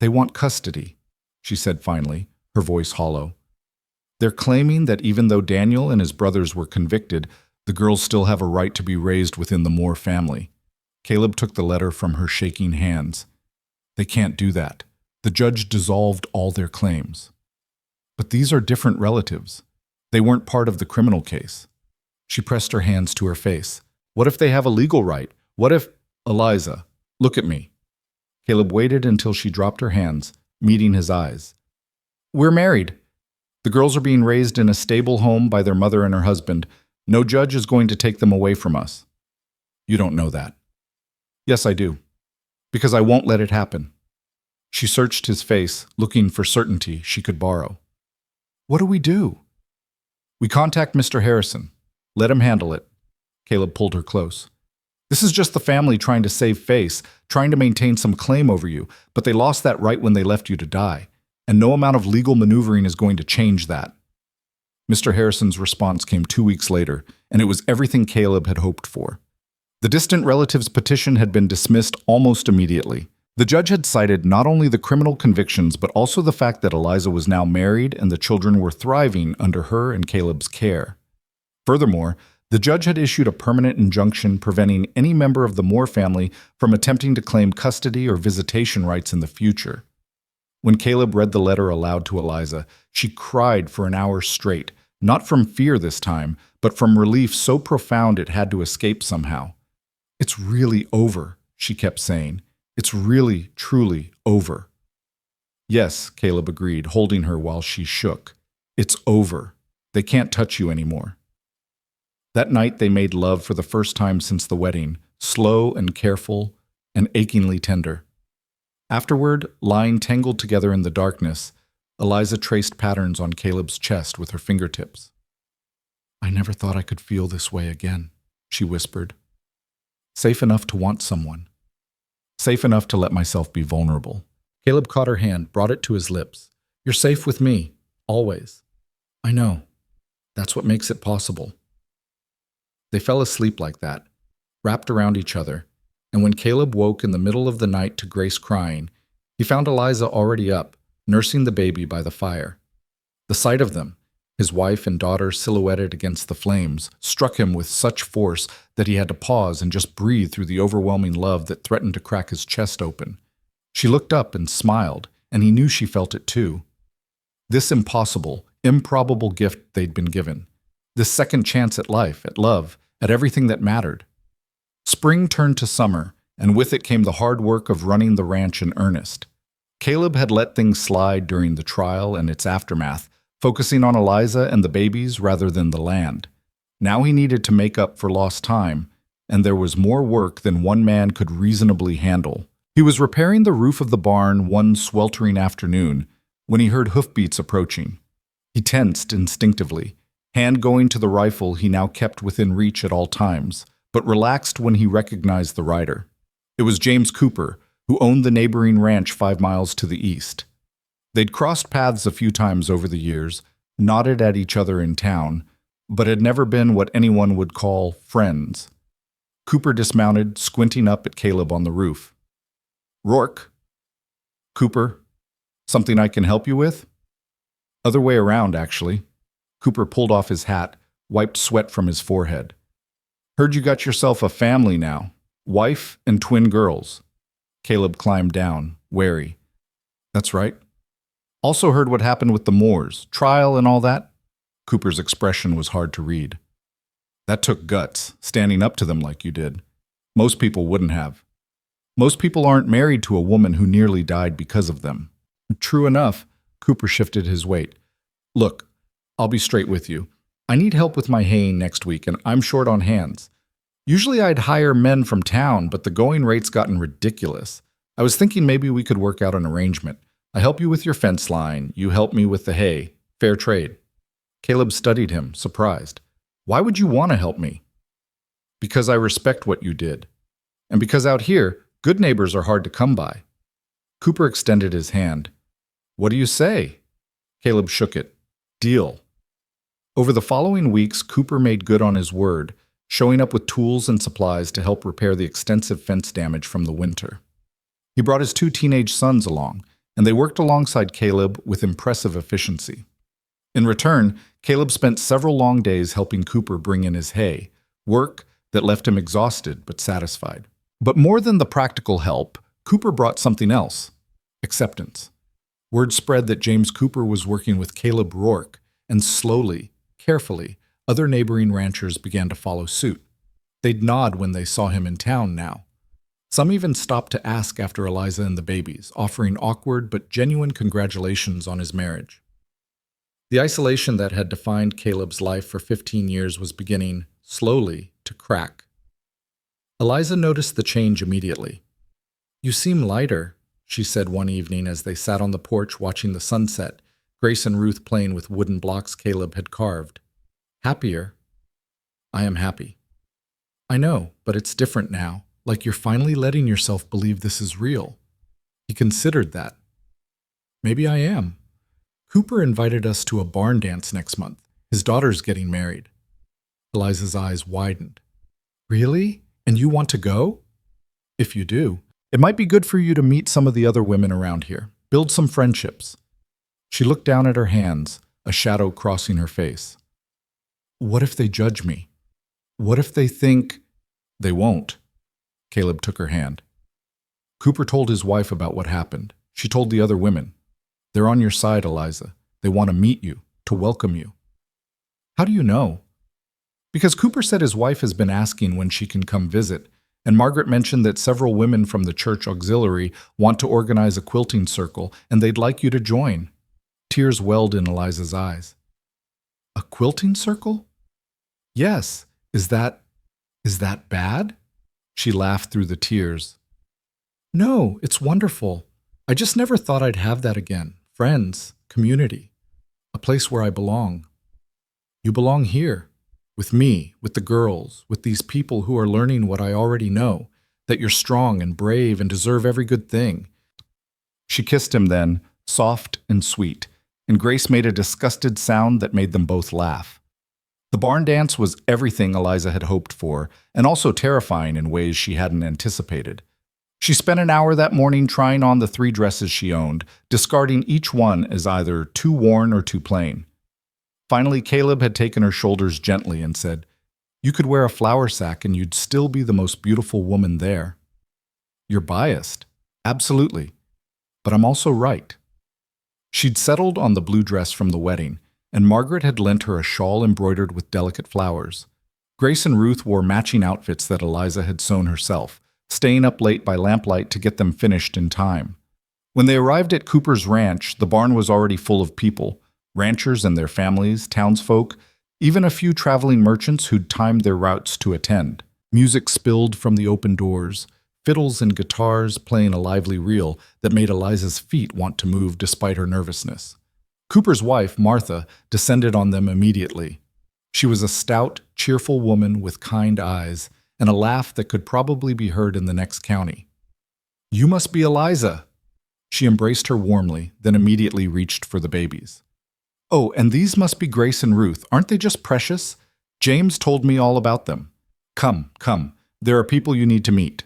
"They want custody," she said finally, her voice hollow. "They're claiming that even though Daniel and his brothers were convicted, the girls still have a right to be raised within the Moore family. Caleb took the letter from her shaking hands. They can't do that. The judge dissolved all their claims. But these are different relatives. They weren't part of the criminal case. She pressed her hands to her face. What if they have a legal right? What if… Eliza, look at me. Caleb waited until she dropped her hands, meeting his eyes. We're married. The girls are being raised in a stable home by their mother and her husband. No judge is going to take them away from us. You don't know that. Yes, I do. Because I won't let it happen. She searched his face, looking for certainty she could borrow. What do we do? We contact Mr. Harrison. Let him handle it. Caleb pulled her close. This is just the family trying to save face, trying to maintain some claim over you, but they lost that right when they left you to die, and no amount of legal maneuvering is going to change that. Mr. Harrison's response came 2 weeks later, and it was everything Caleb had hoped for. The distant relative's petition had been dismissed almost immediately. The judge had cited not only the criminal convictions, but also the fact that Eliza was now married and the children were thriving under her and Caleb's care. Furthermore, the judge had issued a permanent injunction preventing any member of the Moore family from attempting to claim custody or visitation rights in the future. When Caleb read the letter aloud to Eliza, she cried for an hour straight, not from fear this time, but from relief so profound it had to escape somehow. It's really over, she kept saying. It's really, truly over. Yes, Caleb agreed, holding her while she shook. It's over. They can't touch you anymore. That night they made love for the first time since the wedding, slow and careful and achingly tender. Afterward, lying tangled together in the darkness, Eliza traced patterns on Caleb's chest with her fingertips. I never thought I could feel this way again, she whispered. Safe enough to want someone. Safe enough to let myself be vulnerable. Caleb caught her hand, brought it to his lips. You're safe with me, always. I know. That's what makes it possible. They fell asleep like that, wrapped around each other, and when Caleb woke in the middle of the night to Grace crying, he found Eliza already up, nursing the baby by the fire. The sight of them, his wife and daughter silhouetted against the flames, struck him with such force that he had to pause and just breathe through the overwhelming love that threatened to crack his chest open. She looked up and smiled, and he knew she felt it too. This impossible, improbable gift they'd been given. This second chance at life, at love, at everything that mattered. Spring turned to summer, and with it came the hard work of running the ranch in earnest. Caleb had let things slide during the trial and its aftermath, focusing on Eliza and the babies rather than the land. Now he needed to make up for lost time, and there was more work than one man could reasonably handle. He was repairing the roof of the barn one sweltering afternoon when he heard hoofbeats approaching. He tensed instinctively, hand going to the rifle he now kept within reach at all times, but relaxed when he recognized the rider. It was James Cooper, who owned the neighboring ranch 5 miles to the east. They'd crossed paths a few times over the years, nodded at each other in town, but had never been what anyone would call friends. Cooper dismounted, squinting up at Caleb on the roof. Rourke. Cooper. Something I can help you with? Other way around, actually. Cooper pulled off his hat, wiped sweat from his forehead. Heard you got yourself a family now. Wife and twin girls. Caleb climbed down, wary. That's right. Also heard what happened with the Moores, trial and all that? Cooper's expression was hard to read. That took guts, standing up to them like you did. Most people wouldn't have. Most people aren't married to a woman who nearly died because of them. True enough, Cooper shifted his weight. Look, I'll be straight with you. I need help with my haying next week, and I'm short on hands. Usually I'd hire men from town, but the going rate's gotten ridiculous. I was thinking maybe we could work out an arrangement. I help you with your fence line, you help me with the hay. Fair trade. Caleb studied him, surprised. Why would you want to help me? Because I respect what you did. And because out here, good neighbors are hard to come by. Cooper extended his hand. What do you say? Caleb shook it. Deal. Over the following weeks, Cooper made good on his word, showing up with tools and supplies to help repair the extensive fence damage from the winter. He brought his 2 teenage sons along, and they worked alongside Caleb with impressive efficiency. In return, Caleb spent several long days helping Cooper bring in his hay, work that left him exhausted but satisfied. But more than the practical help, Cooper brought something else: acceptance. Word spread that James Cooper was working with Caleb Rourke, and slowly, carefully, other neighboring ranchers began to follow suit. They'd nod when they saw him in town now. Some even stopped to ask after Eliza and the babies, offering awkward but genuine congratulations on his marriage. The isolation that had defined Caleb's life for 15 years was beginning, slowly, to crack. Eliza noticed the change immediately. "You seem lighter," she said one evening as they sat on the porch watching the sunset, Grace and Ruth playing with wooden blocks Caleb had carved. "Happier?" "I am happy." "I know, but it's different now, like you're finally letting yourself believe this is real." He considered that. "Maybe I am. Cooper invited us to a barn dance next month. His daughter's getting married." Eliza's eyes widened. "Really? And you want to go?" "If you do. It might be good for you to meet some of the other women around here. Build some friendships." She looked down at her hands, a shadow crossing her face. "What if they judge me? What if they think—" "They won't." Caleb took her hand. "Cooper told his wife about what happened. She told the other women. They're on your side, Eliza. They want to meet you, to welcome you." "How do you know?" "Because Cooper said his wife has been asking when she can come visit, and Margaret mentioned that several women from the church auxiliary want to organize a quilting circle, and they'd like you to join." Tears welled in Eliza's eyes. "A quilting circle?" "Yes. Is that bad?" She laughed through the tears. "No, it's wonderful. I just never thought I'd have that again. Friends, community, a place where I belong." "You belong here, with me, with the girls, with these people who are learning what I already know, that you're strong and brave and deserve every good thing." She kissed him then, soft and sweet, and Grace made a disgusted sound that made them both laugh. The barn dance was everything Eliza had hoped for, and also terrifying in ways she hadn't anticipated. She spent an hour that morning trying on the 3 dresses she owned, discarding each one as either too worn or too plain. Finally, Caleb had taken her shoulders gently and said, "You could wear a flour sack and you'd still be the most beautiful woman there." "You're biased." "Absolutely. But I'm also right." She'd settled on the blue dress from the wedding, and Margaret had lent her a shawl embroidered with delicate flowers. Grace and Ruth wore matching outfits that Eliza had sewn herself, staying up late by lamplight to get them finished in time. When they arrived at Cooper's ranch, the barn was already full of people, ranchers and their families, townsfolk, even a few traveling merchants who'd timed their routes to attend. Music spilled from the open doors, fiddles and guitars playing a lively reel that made Eliza's feet want to move despite her nervousness. Cooper's wife, Martha, descended on them immediately. She was a stout, cheerful woman with kind eyes and a laugh that could probably be heard in the next county. "You must be Eliza." She embraced her warmly, then immediately reached for the babies. "Oh, and these must be Grace and Ruth. Aren't they just precious? James told me all about them. Come, come. There are people you need to meet."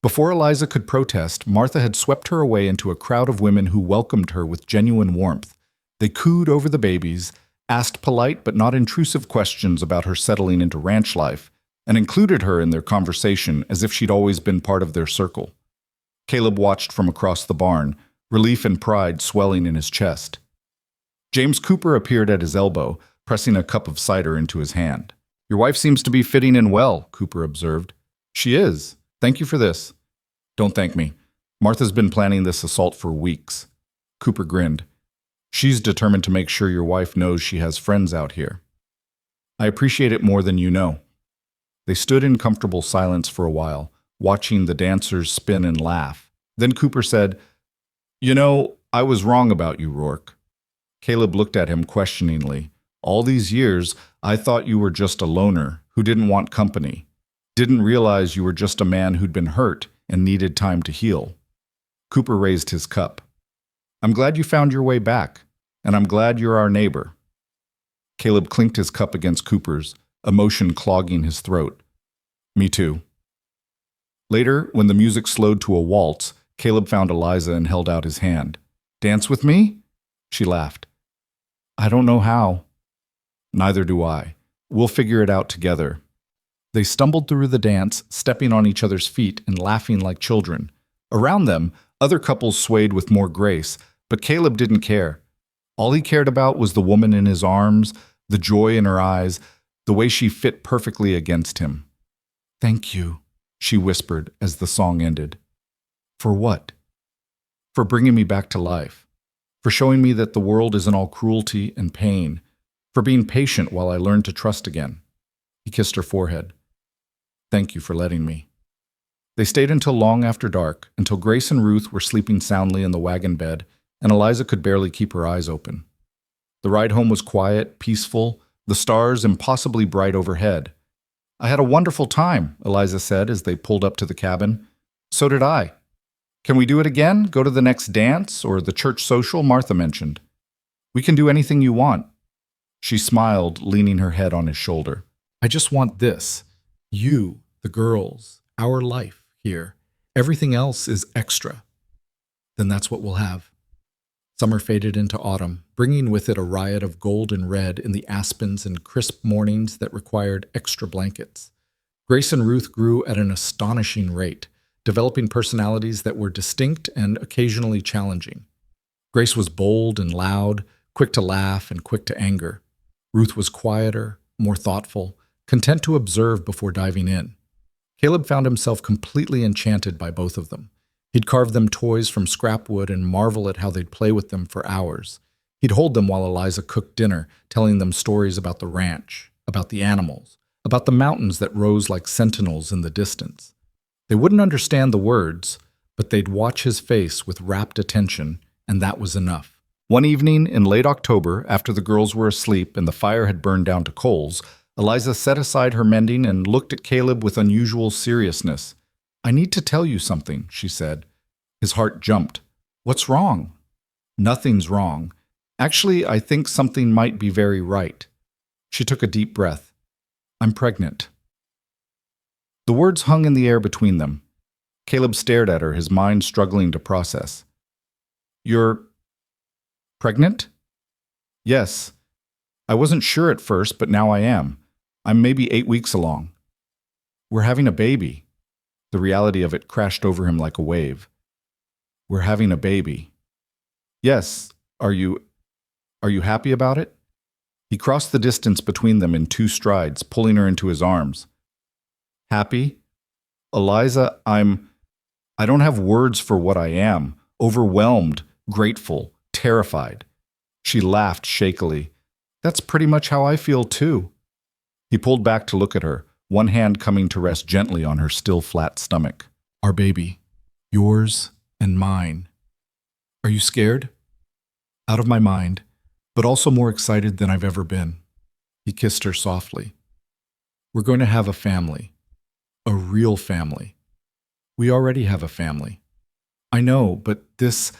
Before Eliza could protest, Martha had swept her away into a crowd of women who welcomed her with genuine warmth. They cooed over the babies, asked polite but not intrusive questions about her settling into ranch life, and included her in their conversation as if she'd always been part of their circle. Caleb watched from across the barn, relief and pride swelling in his chest. James Cooper appeared at his elbow, pressing a cup of cider into his hand. "Your wife seems to be fitting in well," Cooper observed. "She is. Thank you for this." "Don't thank me. Martha's been planning this assault for weeks." Cooper grinned. "She's determined to make sure your wife knows she has friends out here." "I appreciate it more than you know." They stood in comfortable silence for a while, watching the dancers spin and laugh. Then Cooper said, "You know, I was wrong about you, Rourke." Caleb looked at him questioningly. "All these years, I thought you were just a loner who didn't want company. Didn't realize you were just a man who'd been hurt and needed time to heal." Cooper raised his cup. "I'm glad you found your way back, and I'm glad you're our neighbor." Caleb clinked his cup against Cooper's, emotion clogging his throat. "Me too." Later, when the music slowed to a waltz, Caleb found Eliza and held out his hand. "Dance with me?" She laughed. "I don't know how." "Neither do I. We'll figure it out together." They stumbled through the dance, stepping on each other's feet and laughing like children. Around them, other couples swayed with more grace, but Caleb didn't care. All he cared about was the woman in his arms, the joy in her eyes, the way she fit perfectly against him. "Thank you," she whispered as the song ended. "For what?" "For bringing me back to life. For showing me that the world isn't all cruelty and pain. For being patient while I learned to trust again." He kissed her forehead. "Thank you for letting me." They stayed until long after dark, until Grace and Ruth were sleeping soundly in the wagon bed, and Eliza could barely keep her eyes open. The ride home was quiet, peaceful, the stars impossibly bright overhead. "I had a wonderful time," Eliza said as they pulled up to the cabin. "So did I." "Can we do it again? Go to the next dance or the church social?" Martha mentioned. "We can do anything you want." She smiled, leaning her head on his shoulder. "I just want this. You, the girls, our life here. Everything else is extra." "Then that's what we'll have." Summer faded into autumn, bringing with it a riot of gold and red in the aspens and crisp mornings that required extra blankets. Grace and Ruth grew at an astonishing rate, developing personalities that were distinct and occasionally challenging. Grace was bold and loud, quick to laugh and quick to anger. Ruth was quieter, more thoughtful, content to observe before diving in. Caleb found himself completely enchanted by both of them. He'd carve them toys from scrap wood and marvel at how they'd play with them for hours. He'd hold them while Eliza cooked dinner, telling them stories about the ranch, about the animals, about the mountains that rose like sentinels in the distance. They wouldn't understand the words, but they'd watch his face with rapt attention, and that was enough. One evening in late October, after the girls were asleep and the fire had burned down to coals, Eliza set aside her mending and looked at Caleb with unusual seriousness. "I need to tell you something," she said. His heart jumped. "What's wrong?" "Nothing's wrong. Actually, I think something might be very right." She took a deep breath. "I'm pregnant." The words hung in the air between them. Caleb stared at her, his mind struggling to process. "You're pregnant?" "Yes. I wasn't sure at first, but now I am. I'm maybe 8 weeks along." "We're having a baby." The reality of it crashed over him like a wave. "We're having a baby." "Yes. Are you happy about it?" He crossed the distance between them in 2 strides, pulling her into his arms. "Happy? Eliza, I don't have words for what I am. Overwhelmed, grateful, terrified." She laughed shakily. "That's pretty much how I feel too." He pulled back to look at her, one hand coming to rest gently on her still flat stomach. "Our baby. Yours and mine. Are you scared?" "Out of my mind, but also more excited than I've ever been." He kissed her softly. "We're going to have a family. A real family. We already have a family." "I know, but this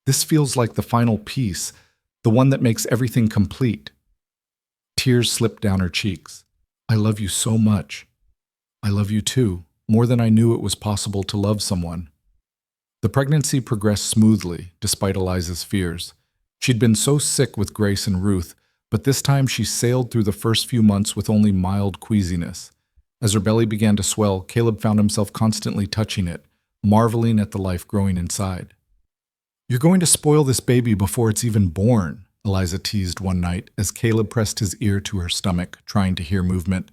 feels like the final piece, the one that makes everything complete." Tears slipped down her cheeks. "I love you so much." "I love you too, more than I knew it was possible to love someone." The pregnancy progressed smoothly, despite Eliza's fears. She'd been so sick with Grace and Ruth, but this time she sailed through the first few months with only mild queasiness. As her belly began to swell, Caleb found himself constantly touching it, marveling at the life growing inside. "You're going to spoil this baby before it's even born," Eliza teased one night as Caleb pressed his ear to her stomach, trying to hear movement.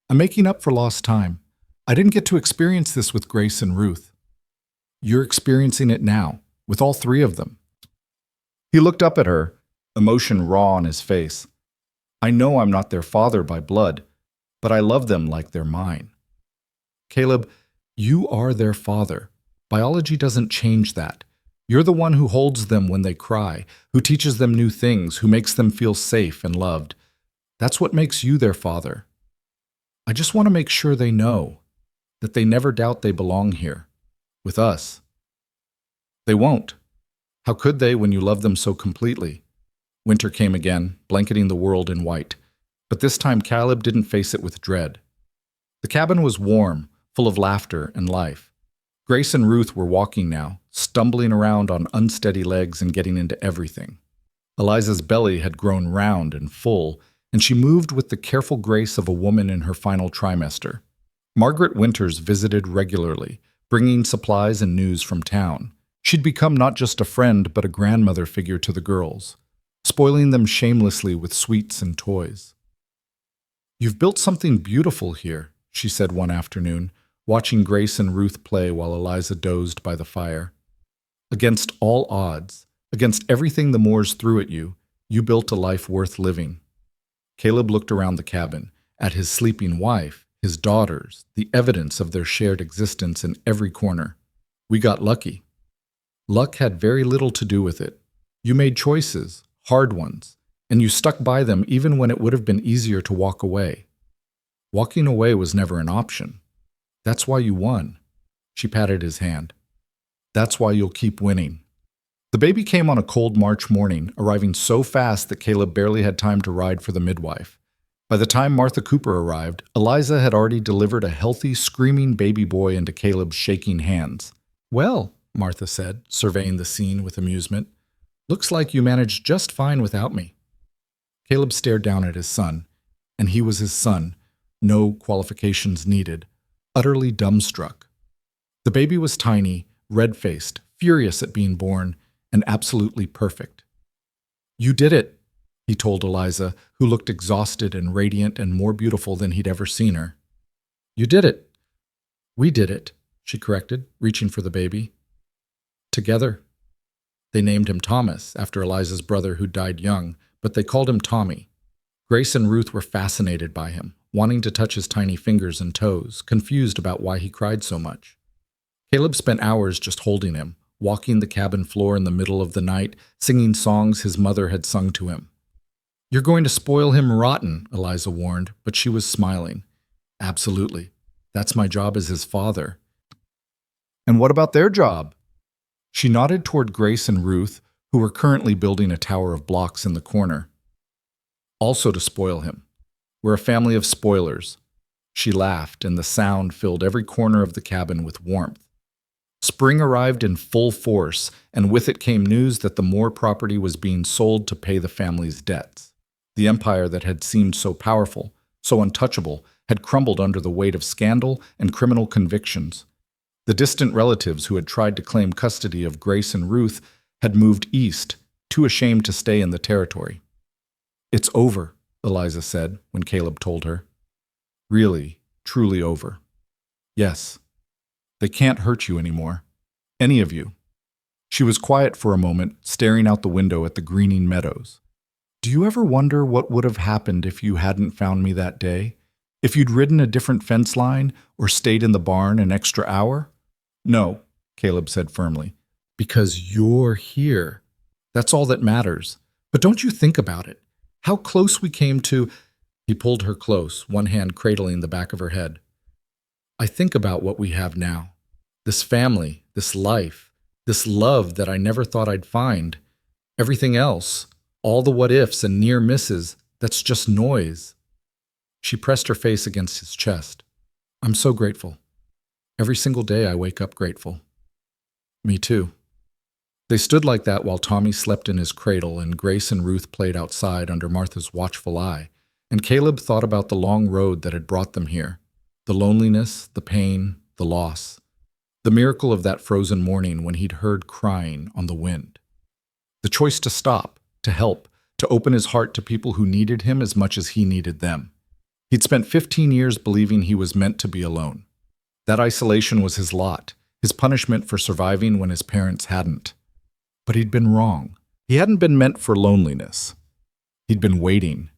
"I'm making up for lost time. I didn't get to experience this with Grace and Ruth." "You're experiencing it now, with all 3 of them." He looked up at her, emotion raw on his face. "I know I'm not their father by blood, but I love them like they're mine." "Caleb, you are their father. Biology doesn't change that. You're the one who holds them when they cry, who teaches them new things, who makes them feel safe and loved. That's what makes you their father. I just want to make sure they know, that they never doubt they belong here, with us." "They won't. How could they when you love them so completely?" Winter came again, blanketing the world in white. But this time Caleb didn't face it with dread. The cabin was warm, full of laughter and life. Grace and Ruth were walking now, stumbling around on unsteady legs and getting into everything. Eliza's belly had grown round and full, and she moved with the careful grace of a woman in her final trimester. Margaret Winters visited regularly, bringing supplies and news from town. She'd become not just a friend, but a grandmother figure to the girls, spoiling them shamelessly with sweets and toys. "You've built something beautiful here," she said one afternoon, watching Grace and Ruth play while Eliza dozed by the fire. "Against all odds, against everything the Moors threw at you, you built a life worth living." Caleb looked around the cabin, at his sleeping wife, his daughters, the evidence of their shared existence in every corner. "We got lucky." "Luck had very little to do with it. You made choices, hard ones, and you stuck by them even when it would have been easier to walk away. Walking away was never an option. That's why you won." She patted his hand. "That's why you'll keep winning." The baby came on a cold March morning, arriving so fast that Caleb barely had time to ride for the midwife. By the time Martha Cooper arrived, Eliza had already delivered a healthy, screaming baby boy into Caleb's shaking hands. "Well," Martha said, surveying the scene with amusement, "looks like you managed just fine without me." Caleb stared down at his son, and he was his son, no qualifications needed, utterly dumbstruck. The baby was tiny, red-faced, furious at being born, and absolutely perfect. "You did it," he told Eliza, who looked exhausted and radiant and more beautiful than he'd ever seen her. "You did it." "We did it," she corrected, reaching for the baby. "Together." They named him Thomas, after Eliza's brother who died young, but they called him Tommy. Grace and Ruth were fascinated by him, wanting to touch his tiny fingers and toes, confused about why he cried so much. Caleb spent hours just holding him, walking the cabin floor in the middle of the night, singing songs his mother had sung to him. "You're going to spoil him rotten," Eliza warned, but she was smiling. "Absolutely. That's my job as his father." "And what about their job?" She nodded toward Grace and Ruth, who were currently building a tower of blocks in the corner. "Also to spoil him. We're a family of spoilers." She laughed, and the sound filled every corner of the cabin with warmth. Spring arrived in full force, and with it came news that the Moore property was being sold to pay the family's debts. The empire that had seemed so powerful, so untouchable, had crumbled under the weight of scandal and criminal convictions. The distant relatives who had tried to claim custody of Grace and Ruth had moved east, too ashamed to stay in the territory. "It's over," Eliza said when Caleb told her. "Really, truly over. Yes. They can't hurt you anymore. Any of you." She was quiet for a moment, staring out the window at the greening meadows. "Do you ever wonder what would have happened if you hadn't found me that day? If you'd ridden a different fence line or stayed in the barn an extra hour?" "No," Caleb said firmly. "Because you're here. That's all that matters. But don't you think about it? How close we came to—" He pulled her close, one hand cradling the back of her head. "I think about what we have now. This family, this life, this love that I never thought I'd find. Everything else, all the what-ifs and near misses, that's just noise." She pressed her face against his chest. "I'm so grateful. Every single day I wake up grateful." "Me too." They stood like that while Tommy slept in his cradle and Grace and Ruth played outside under Martha's watchful eye, and Caleb thought about the long road that had brought them here, the loneliness, the pain, the loss, the miracle of that frozen morning when he'd heard crying on the wind. The choice to stop, to help, to open his heart to people who needed him as much as he needed them. He'd spent 15 years believing he was meant to be alone. That isolation was his lot, his punishment for surviving when his parents hadn't. But he'd been wrong. He hadn't been meant for loneliness. He'd been waiting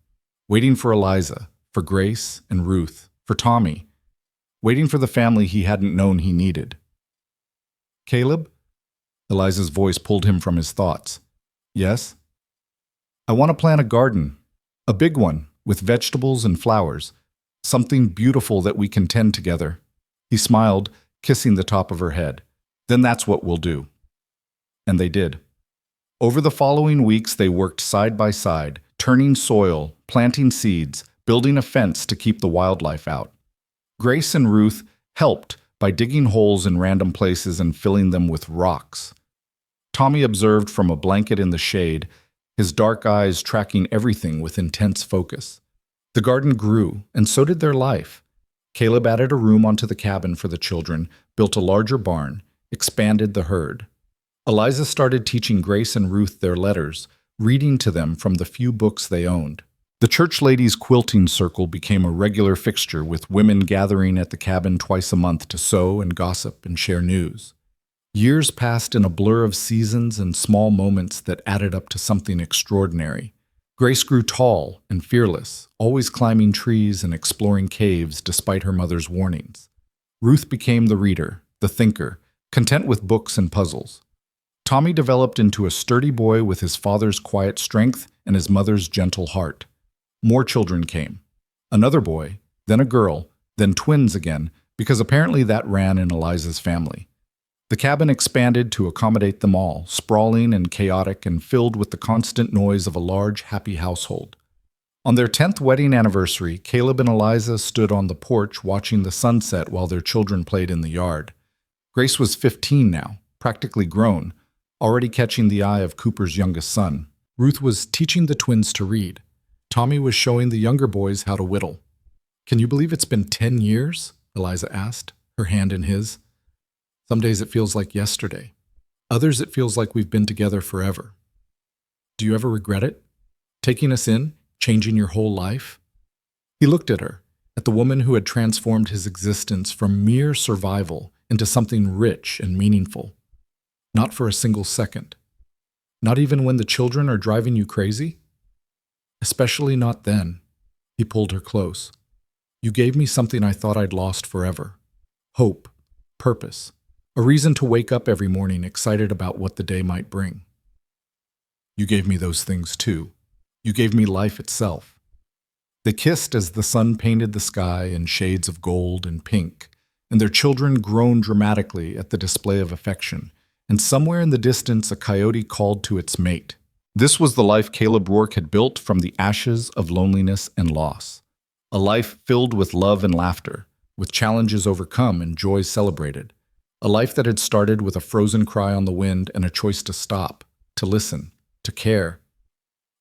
for Eliza, for Grace and Ruth, for Tommy, waiting for the family he hadn't known he needed. "Caleb?" Eliza's voice pulled him from his thoughts. "Yes?" "I want to plant a garden, a big one, with vegetables and flowers, something beautiful that we can tend together." He smiled, kissing the top of her head. "Then that's what we'll do." And they did. Over the following weeks, they worked side by side, turning soil, planting seeds, building a fence to keep the wildlife out. Grace and Ruth helped by digging holes in random places and filling them with rocks. Tommy observed from a blanket in the shade, his dark eyes tracking everything with intense focus. The garden grew, and so did their life. Caleb added a room onto the cabin for the children, built a larger barn, expanded the herd. Eliza started teaching Grace and Ruth their letters, reading to them from the few books they owned. The church ladies' quilting circle became a regular fixture, with women gathering at the cabin twice a month to sew and gossip and share news. Years passed in a blur of seasons and small moments that added up to something extraordinary. Grace grew tall and fearless, always climbing trees and exploring caves despite her mother's warnings. Ruth became the reader, the thinker, content with books and puzzles. Tommy developed into a sturdy boy with his father's quiet strength and his mother's gentle heart. More children came. Another boy, then a girl, then twins again, because apparently that ran in Eliza's family. The cabin expanded to accommodate them all, sprawling and chaotic and filled with the constant noise of a large, happy household. On their 10th wedding anniversary, Caleb and Eliza stood on the porch watching the sunset while their children played in the yard. Grace was 15 now, practically grown, already catching the eye of Cooper's youngest son. Ruth was teaching the twins to read. Tommy was showing the younger boys how to whittle. "Can you believe it's been 10 years?" Eliza asked, her hand in his. "Some days it feels like yesterday. Others it feels like we've been together forever. Do you ever regret it? Taking us in, changing your whole life?" He looked at her, at the woman who had transformed his existence from mere survival into something rich and meaningful. Not for a single second. Not even when the children are driving you crazy? Especially not then. He pulled her close. "You gave me something I thought I'd lost forever. Hope, purpose. A reason to wake up every morning excited about what the day might bring. You gave me those things too. You gave me life itself." They kissed as the sun painted the sky in shades of gold and pink, and their children groaned dramatically at the display of affection, and somewhere in the distance a coyote called to its mate. This was the life Caleb Rourke had built from the ashes of loneliness and loss. A life filled with love and laughter, with challenges overcome and joys celebrated. A life that had started with a frozen cry on the wind and a choice to stop, to listen, to care.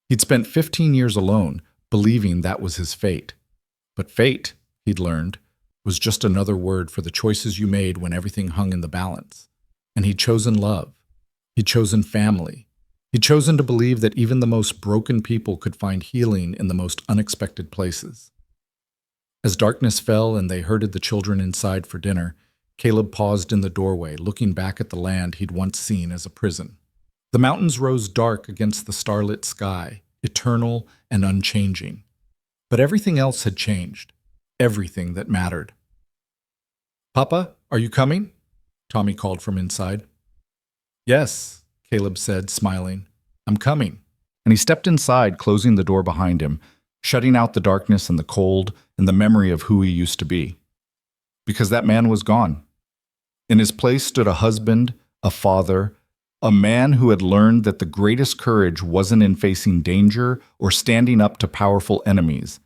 He'd spent 15 years alone, believing that was his fate. But fate, he'd learned, was just another word for the choices you made when everything hung in the balance. And he'd chosen love. He'd chosen family. He'd chosen to believe that even the most broken people could find healing in the most unexpected places. As darkness fell and they herded the children inside for dinner, Caleb paused in the doorway, looking back at the land he'd once seen as a prison. The mountains rose dark against the starlit sky, eternal and unchanging. But everything else had changed. Everything that mattered. "Papa, are you coming?" Tommy called from inside. "Yes," Caleb said, smiling. "I'm coming." And he stepped inside, closing the door behind him, shutting out the darkness and the cold and the memory of who he used to be. Because that man was gone. In his place stood a husband, a father, a man who had learned that the greatest courage wasn't in facing danger or standing up to powerful enemies.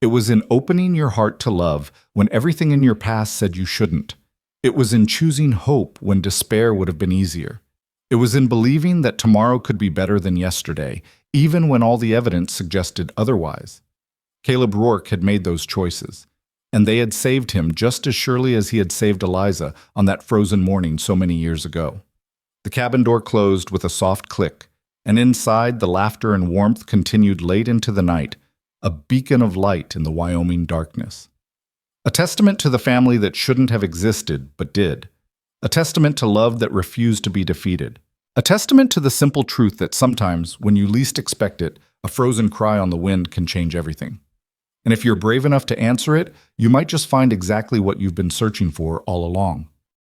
It was in opening your heart to love when everything in your past said you shouldn't. It was in choosing hope when despair would have been easier. It was in believing that tomorrow could be better than yesterday, even when all the evidence suggested otherwise. Caleb Rourke had made those choices, and they had saved him just as surely as he had saved Eliza on that frozen morning so many years ago. The cabin door closed with a soft click, and inside the laughter and warmth continued late into the night, a beacon of light in the Wyoming darkness. A testament to the family that shouldn't have existed, but did. A testament to love that refused to be defeated. A testament to the simple truth that sometimes, when you least expect it, a frozen cry on the wind can change everything. And if you're brave enough to answer it, you might just find exactly what you've been searching for all along.